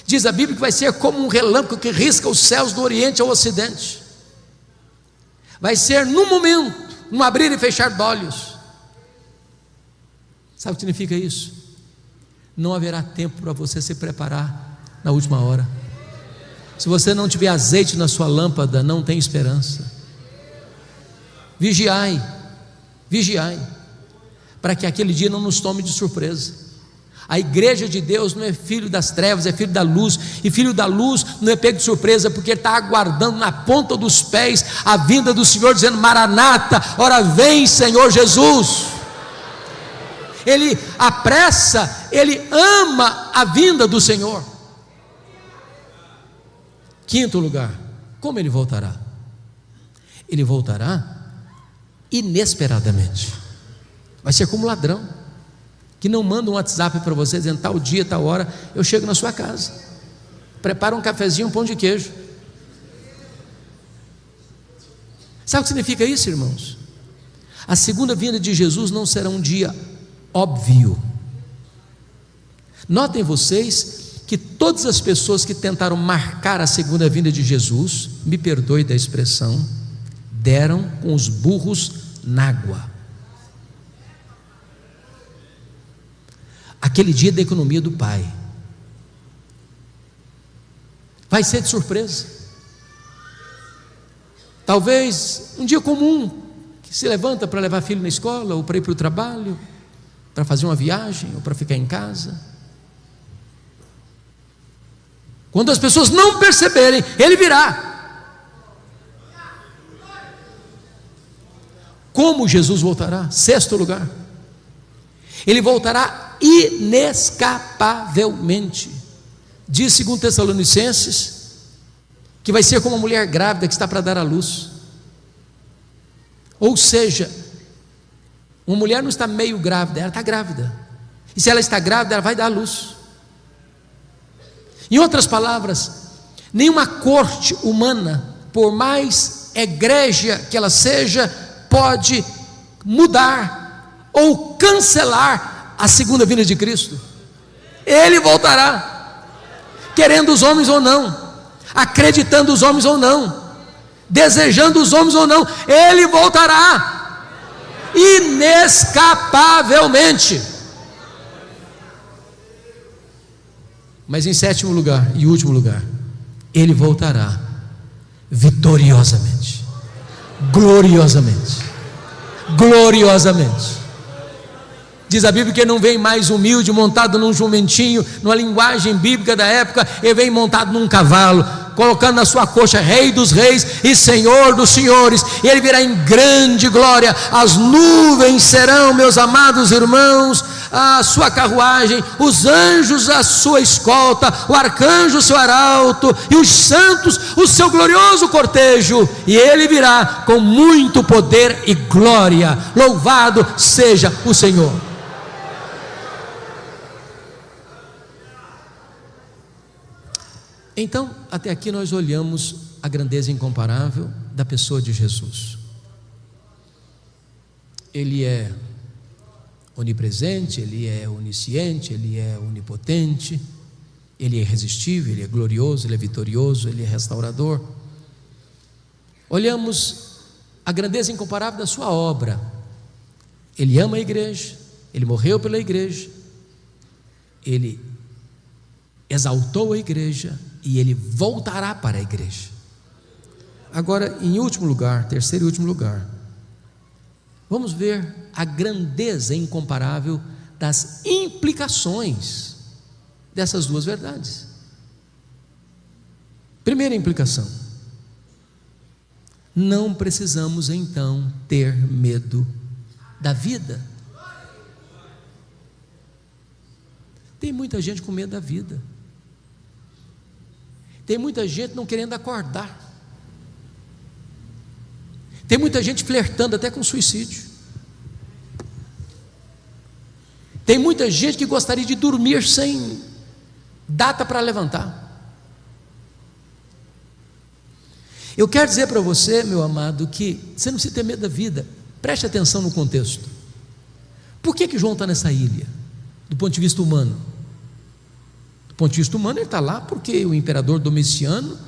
S3: Diz a Bíblia que vai ser como um relâmpago que risca os céus do Oriente ao Ocidente. Vai ser num momento, num abrir e fechar de olhos. Sabe o que significa isso? Não haverá tempo para você se preparar na última hora. Se você não tiver azeite na sua lâmpada, não tem esperança. Vigiai, vigiai, para que aquele dia não nos tome de surpresa. A igreja de Deus não é filho das trevas, é filho da luz, e filho da luz não é pego de surpresa, porque ele está aguardando na ponta dos pés a vinda do Senhor, dizendo: Maranata, ora vem Senhor Jesus. Ele apressa, ele ama a vinda do Senhor. Quinto lugar, como ele voltará? Ele voltará inesperadamente. Vai ser como ladrão que não manda um WhatsApp para você dizendo: tal dia, tal hora, eu chego na sua casa, prepara um cafezinho, um pão de queijo. Sabe o que significa isso, irmãos? A segunda vinda de Jesus não será um dia óbvio. Notem vocês que todas as pessoas que tentaram marcar a segunda vinda de Jesus, me perdoe da expressão, deram com os burros na água. Aquele dia da economia do Pai vai ser de surpresa. Talvez um dia comum, que se levanta para levar filho na escola, ou para ir para o trabalho, para fazer uma viagem, ou para ficar em casa. Quando as pessoas não perceberem, ele virá. Como Jesus voltará? Sexto lugar, ele voltará inescapavelmente. Diz 2 Tessalonicenses que vai ser como uma mulher grávida que está para dar à luz. Ou seja, uma mulher não está meio grávida, ela está grávida, e se ela está grávida, ela vai dar à luz. Em outras palavras, nenhuma corte humana, por mais egrégia que ela seja, pode mudar ou cancelar a segunda vinda de Cristo. Ele voltará, querendo os homens ou não, acreditando os homens ou não, desejando os homens ou não, ele voltará inescapavelmente. Mas em sétimo lugar e último lugar, ele voltará vitoriosamente, gloriosamente, gloriosamente. Diz a Bíblia que ele não vem mais humilde, montado num jumentinho, numa linguagem bíblica da época, ele vem montado num cavalo. colocando na sua coxa Rei dos Reis e Senhor dos Senhores, e Ele virá em grande glória. As nuvens serão, meus amados irmãos, a sua carruagem, os anjos a sua escolta, o arcanjo o seu arauto, e os santos o seu glorioso cortejo, e Ele virá com muito poder e glória. Louvado seja o Senhor. Então, até aqui nós olhamos a grandeza incomparável da pessoa de Jesus. Ele é onipresente, Ele é onisciente, Ele é onipotente, Ele é irresistível, Ele é glorioso, Ele é vitorioso, Ele é restaurador. Olhamos a grandeza incomparável da sua obra. Ele ama a igreja, Ele morreu pela igreja, Ele exaltou a igreja e Ele voltará para a igreja. Agora, em último lugar, terceiro e último lugar, vamos ver a grandeza incomparável das implicações dessas duas verdades. Primeira implicação: não precisamos então ter medo da vida. Tem muita gente com medo da vida. Tem muita gente não querendo acordar. Tem muita gente flertando até com suicídio. Tem muita gente que gostaria de dormir sem data para levantar. Eu quero dizer para você, meu amado, que você não precisa ter medo da vida. Preste atenção no contexto. Por que João está nessa ilha? Do ponto de vista humano. Do ponto de vista humano, ele está lá porque o imperador Domiciano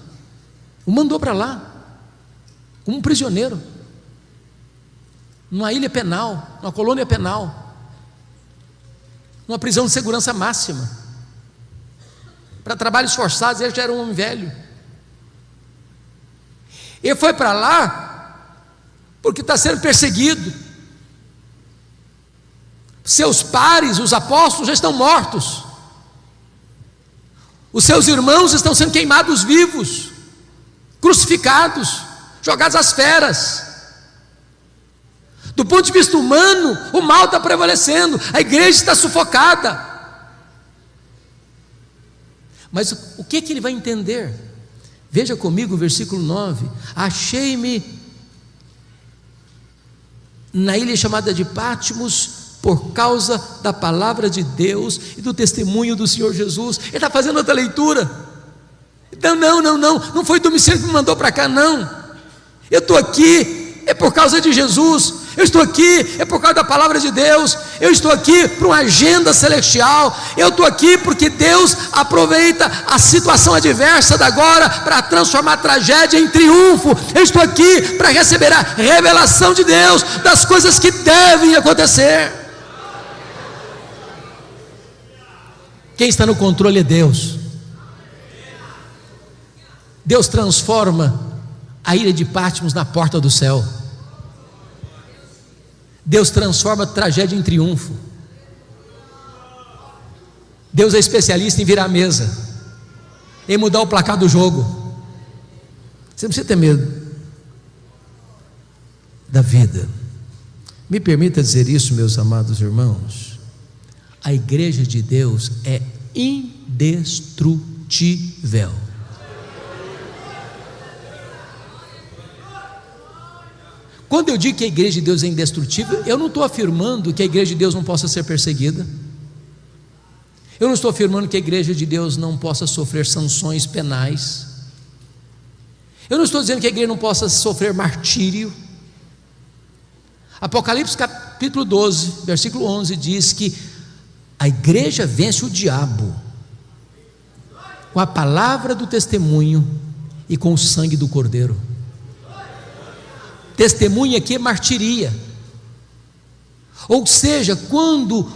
S3: o mandou para lá, como um prisioneiro, numa ilha penal, numa colônia penal, numa prisão de segurança máxima, para trabalhos forçados. Ele já era um homem velho. Ele foi para lá porque está sendo perseguido. Seus pares, os apóstolos, já estão mortos. Os seus irmãos estão sendo queimados vivos, crucificados, jogados às feras. Do ponto de vista humano, o mal está prevalecendo, a igreja está sufocada. Mas o que ele vai entender? Veja comigo o versículo 9: achei-me na ilha chamada de Patmos, por causa da palavra de Deus e do testemunho do Senhor Jesus. Ele está fazendo outra leitura. Então, não foi Domiciano que me mandou para cá, não. Eu estou aqui, é por causa de Jesus. Eu estou aqui, é por causa da palavra de Deus. Eu estou aqui para uma agenda celestial. Eu estou aqui porque Deus aproveita a situação adversa da agora para transformar a tragédia em triunfo. Eu estou aqui para receber a revelação de Deus das coisas que devem acontecer. Quem está no controle é Deus. Deus transforma a ilha de Patmos na porta do céu. Deus transforma a tragédia em triunfo. Deus é especialista em virar a mesa, em mudar o placar do jogo. Você não precisa ter medo da vida. Me permita dizer isso, meus amados irmãos: a igreja de Deus é indestrutível. Quando eu digo que a igreja de Deus é indestrutível, eu não estou afirmando que a igreja de Deus não possa ser perseguida. Eu não estou afirmando que a igreja de Deus não possa sofrer sanções penais. Eu não estou dizendo que a igreja não possa sofrer martírio. Apocalipse capítulo 12, versículo 11 diz que a igreja vence o diabo com a palavra do testemunho e com o sangue do Cordeiro. Testemunho aqui é martiria. Ou seja, quando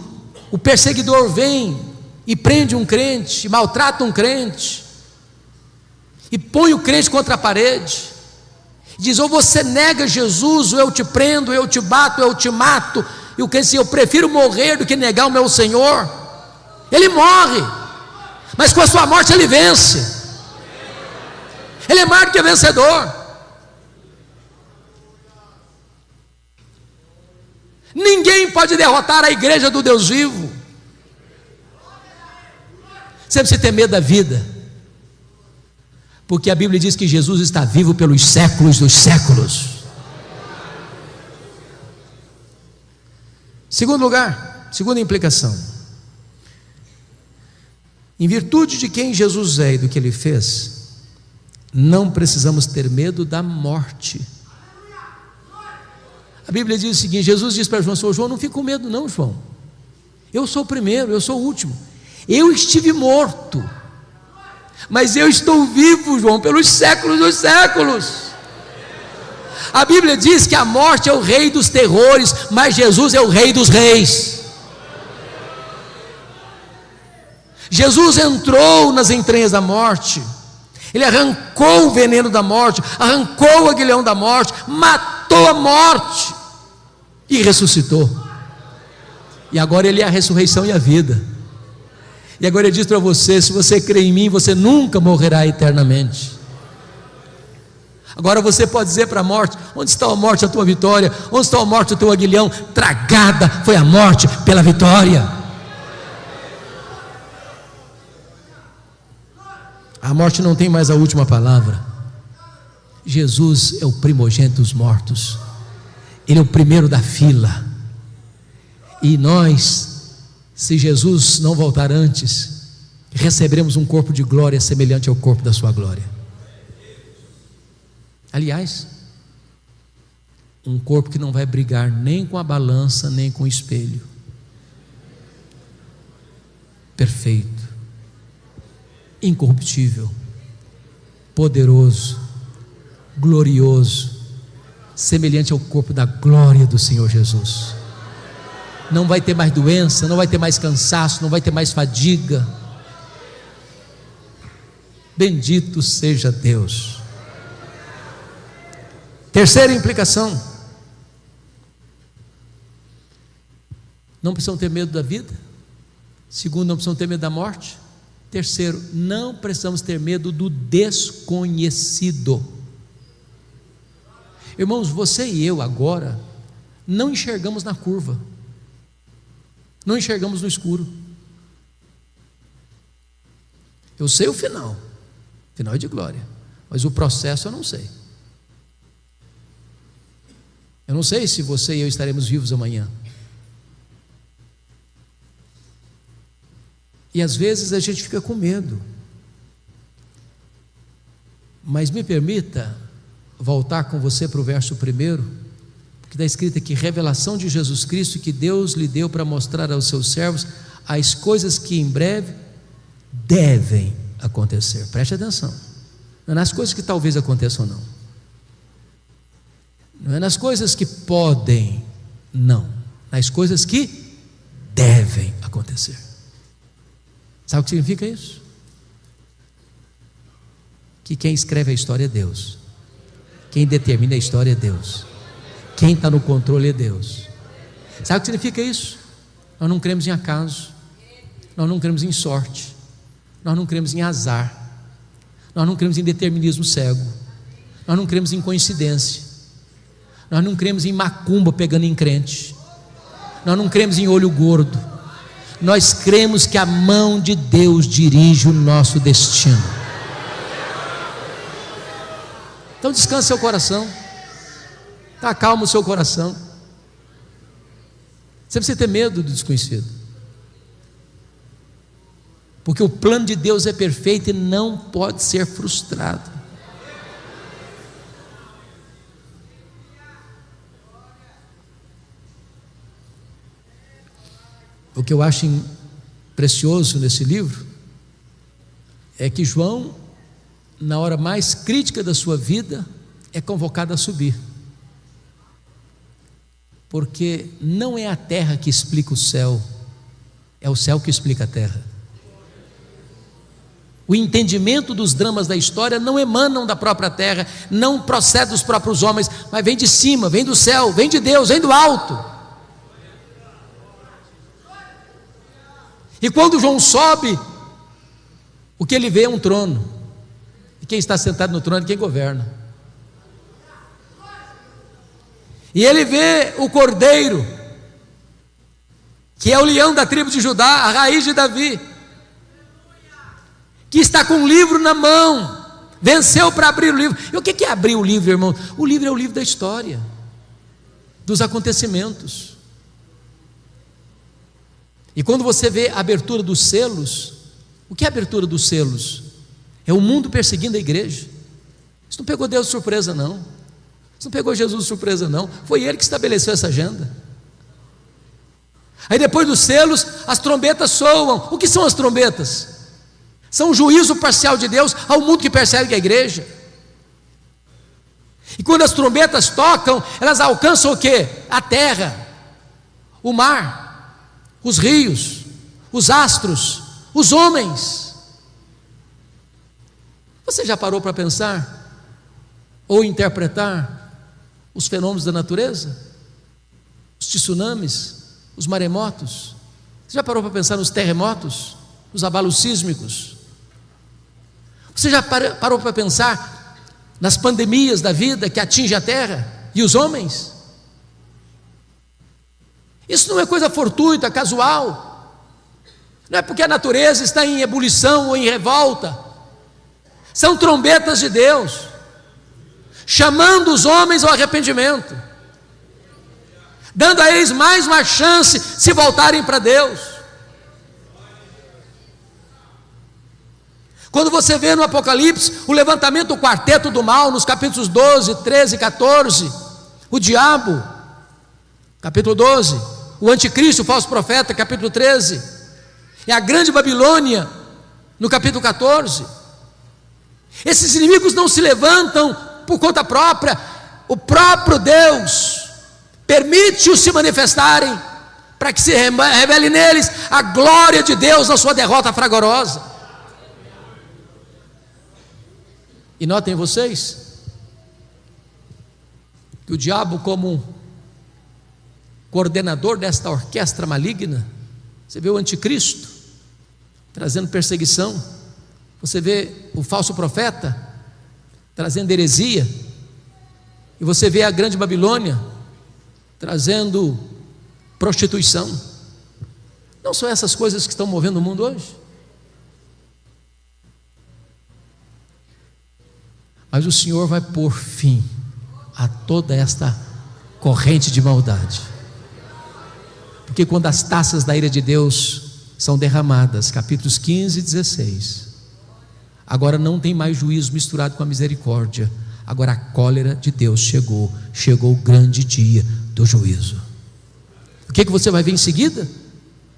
S3: o perseguidor vem e prende um crente, maltrata um crente, e põe o crente contra a parede, diz: ou você nega Jesus, ou eu te prendo, ou eu te bato, ou eu te mato. E o crente diz: eu prefiro morrer do que negar o meu Senhor. Ele morre, mas com a sua morte ele vence. Ele é mais do que vencedor. Ninguém pode derrotar a igreja do Deus vivo. Você precisa ter medo da vida, porque a Bíblia diz que Jesus está vivo pelos séculos dos séculos. Segundo lugar, segunda implicação: em virtude de quem Jesus é e do que Ele fez, não precisamos ter medo da morte. A Bíblia diz o seguinte: Jesus diz para João: João, não fique com medo não, João, eu sou o primeiro, eu sou o último. Eu estive morto, mas eu estou vivo, João, pelos séculos dos séculos. A Bíblia diz que a morte é o rei dos terrores, mas Jesus é o rei dos reis. Jesus entrou nas entranhas da morte, Ele arrancou o veneno da morte, arrancou o aguilhão da morte, matou a morte e ressuscitou. E agora Ele é a ressurreição e a vida. E agora Ele diz para você: se você crê em mim, você nunca morrerá eternamente. Agora você pode dizer para a morte: onde está a morte, a tua vitória? Onde está a morte, o teu aguilhão? Tragada foi a morte pela vitória. A morte não tem mais a última palavra. Jesus é o primogênito dos mortos, Ele é o primeiro da fila. E nós, se Jesus não voltar antes, receberemos um corpo de glória semelhante ao corpo da sua glória. Aliás, um corpo que não vai brigar nem com a balança, nem com o espelho. Perfeito, incorruptível, poderoso, glorioso, semelhante ao corpo da glória do Senhor Jesus. Não vai ter mais doença, não vai ter mais cansaço, não vai ter mais fadiga. Bendito seja Deus. Terceira implicação: não precisamos ter medo da vida. Segundo, não precisamos ter medo da morte. Terceiro, não precisamos ter medo do desconhecido. Irmãos, você e eu agora não enxergamos na curva, não enxergamos no escuro. Eu sei o final é de glória, mas o processo eu não sei. Eu não sei se você e eu estaremos vivos amanhã. E às vezes a gente fica com medo. Mas me permita voltar com você para o verso 1, porque está escrito aqui: revelação de Jesus Cristo que Deus lhe deu para mostrar aos seus servos as coisas que em breve devem acontecer. Preste atenção, não é nas coisas que talvez aconteçam, não é nas coisas que podem, não, nas coisas que devem acontecer. Sabe o que significa isso? Que quem escreve a história é Deus, quem determina a história é Deus, quem está no controle é Deus. Sabe o que significa isso? Nós não cremos em acaso, nós não cremos em sorte, nós não cremos em azar, nós não cremos em determinismo cego, nós não cremos em coincidência, nós não cremos em macumba pegando em crente, nós não cremos em olho gordo. Nós cremos que a mão de Deus dirige o nosso destino. Então descanse seu coração, acalma o seu coração. Você precisa ter medo do desconhecido, porque o plano de Deus é perfeito e não pode ser frustrado. O que eu acho precioso nesse livro é que João, na hora mais crítica da sua vida, é convocado a subir, porque não é a terra que explica o céu, é o céu que explica a terra. O entendimento dos dramas da história não emanam da própria terra, não procede dos próprios homens, mas vem de cima, vem do céu, vem de Deus, vem do alto. E quando João sobe, o que ele vê é um trono. quem está sentado no trono é quem governa. E ele vê o Cordeiro, que é o leão da tribo de Judá, a raiz de Davi, que está com um livro na mão, venceu para abrir o livro. E o que é abrir o livro, irmão? O livro é o livro da história, dos acontecimentos. E quando você vê a abertura dos selos, o que é a abertura dos selos? É o mundo perseguindo a igreja. Isso não pegou Deus de surpresa, não. Isso não pegou Jesus de surpresa, não. Foi Ele que estabeleceu essa agenda. Aí depois dos selos, as trombetas soam. O que são as trombetas? São o juízo parcial de Deus ao mundo que persegue a igreja. E quando as trombetas tocam, elas alcançam o quê? A terra, o mar, os rios, os astros, os homens. Você já parou para pensar ou interpretar os fenômenos da natureza? Os tsunamis, os maremotos? Você já parou para pensar nos terremotos, nos abalos sísmicos? Você já parou para pensar nas pandemias da vida que atingem a terra e os homens? Isso não é coisa fortuita, casual. Não é porque a natureza está em ebulição ou em revolta. São trombetas de Deus, chamando os homens ao arrependimento, dando a eles mais uma chance se voltarem para Deus. Quando você vê no Apocalipse o levantamento do quarteto do mal, nos capítulos 12, 13 e 14, o diabo, capítulo 12, o anticristo, o falso profeta, capítulo 13, e a grande Babilônia, no capítulo 14, esses inimigos não se levantam por conta própria, o próprio Deus permite-os se manifestarem, para que se revele neles a glória de Deus na sua derrota fragorosa. E notem vocês, que o diabo, como coordenador desta orquestra maligna, você vê o anticristo trazendo perseguição, você vê o falso profeta trazendo heresia, e você vê a grande Babilônia trazendo prostituição. Não são essas coisas que estão movendo o mundo hoje? Mas o Senhor vai pôr fim a toda esta corrente de maldade, porque quando as taças da ira de Deus são derramadas, capítulos 15 e 16, agora não tem mais juízo misturado com a misericórdia, agora a cólera de Deus chegou o grande dia do juízo. O que você vai ver em seguida?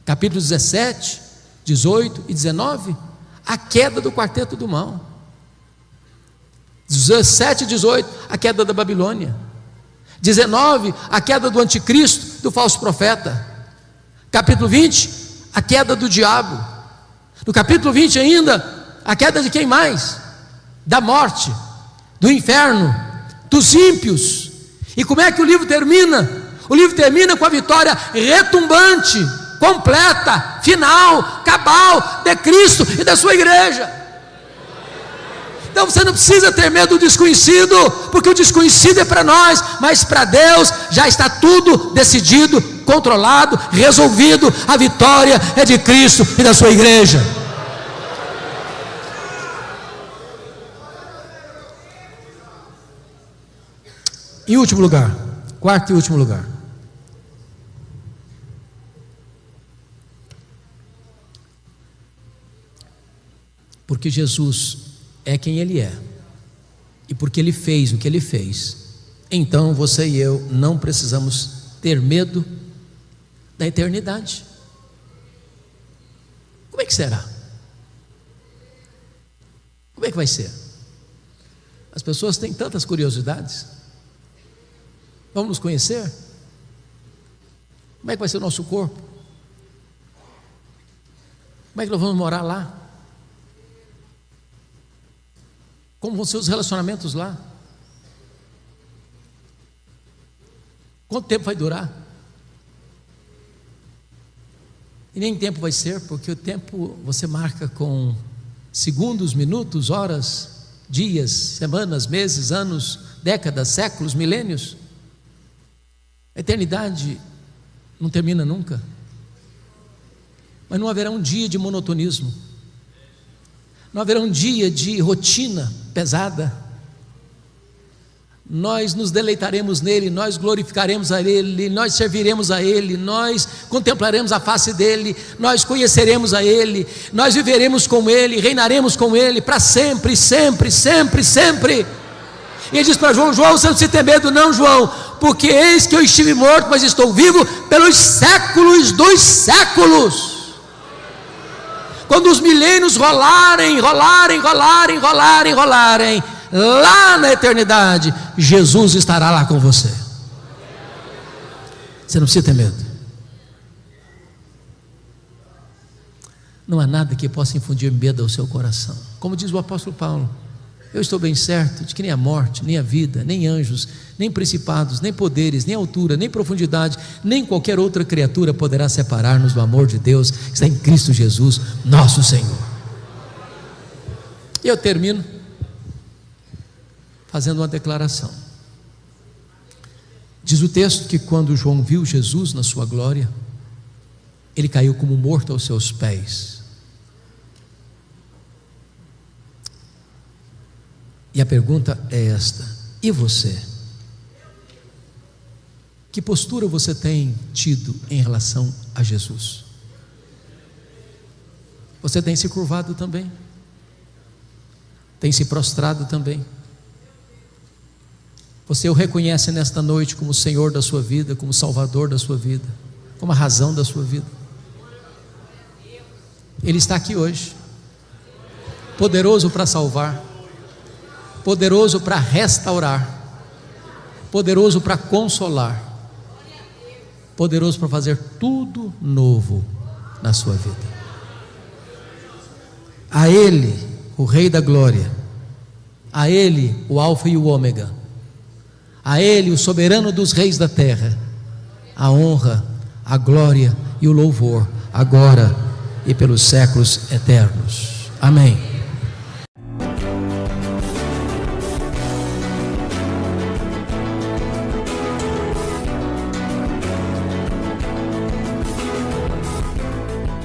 S3: Capítulos 17, 18 e 19, a queda do quarteto do mal. 17 e 18, a queda da Babilônia. 19, a queda do anticristo, do falso profeta. Capítulo 20, a queda do diabo. No capítulo 20 ainda, a queda de quem mais? Da morte, do inferno, dos ímpios. E como é que o livro termina? O livro termina com a vitória retumbante, completa, final, cabal de Cristo e da sua igreja. Então você não precisa ter medo do desconhecido, porque o desconhecido é para nós, mas para Deus já está tudo decidido, controlado, resolvido. A vitória é de Cristo e da sua igreja. Em último lugar, quarto e último lugar, porque Jesus é quem Ele é, e porque Ele fez o que Ele fez, então você e eu não precisamos ter medo da eternidade. Como é que será? Como é que vai ser? As pessoas têm tantas curiosidades. Vamos nos conhecer? Como é que vai ser o nosso corpo? Como é que nós vamos morar lá? Como vão ser os relacionamentos lá? Quanto tempo vai durar? E nem tempo vai ser, porque o tempo você marca com segundos, minutos, horas, dias, semanas, meses, anos, décadas, séculos, milênios. A eternidade não termina nunca. Mas não haverá um dia de monotonismo, não haverá um dia de rotina pesada. Nós nos deleitaremos nele, nós glorificaremos a ele, nós serviremos a ele, nós contemplaremos a face dele, nós conheceremos a ele, nós viveremos com ele, reinaremos com ele para sempre, sempre, sempre, sempre. E ele diz para João: João, você não precisa ter medo não, João, porque eis que eu estive morto, mas estou vivo pelos séculos dos séculos. Quando os milênios rolarem, lá na eternidade, Jesus estará lá com você. Você não precisa ter medo. Não há nada que possa infundir medo ao seu coração. Como diz o apóstolo Paulo: eu estou bem certo de que nem a morte, nem a vida, nem anjos, nem principados, nem poderes, nem altura, nem profundidade, nem qualquer outra criatura poderá separar-nos do amor de Deus que está em Cristo Jesus, nosso Senhor. E eu termino fazendo uma declaração. Diz o texto que quando João viu Jesus na sua glória, ele caiu como morto aos seus pés. E a pergunta é esta: e você? Que postura você tem tido em relação a Jesus? Você tem se curvado também? Tem se prostrado também? Você o reconhece nesta noite como Senhor da sua vida, como Salvador da sua vida, como a razão da sua vida? Ele está aqui hoje, poderoso para salvar, poderoso para restaurar, poderoso para consolar, poderoso para fazer tudo novo na sua vida. A Ele, o Rei da Glória, a Ele, o Alfa e o Ômega, a Ele, o soberano dos reis da terra, a honra, a glória e o louvor, agora e pelos séculos eternos. Amém.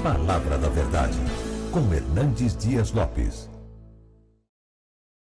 S2: Palavra da Verdade, com Hernandes Dias Lopes.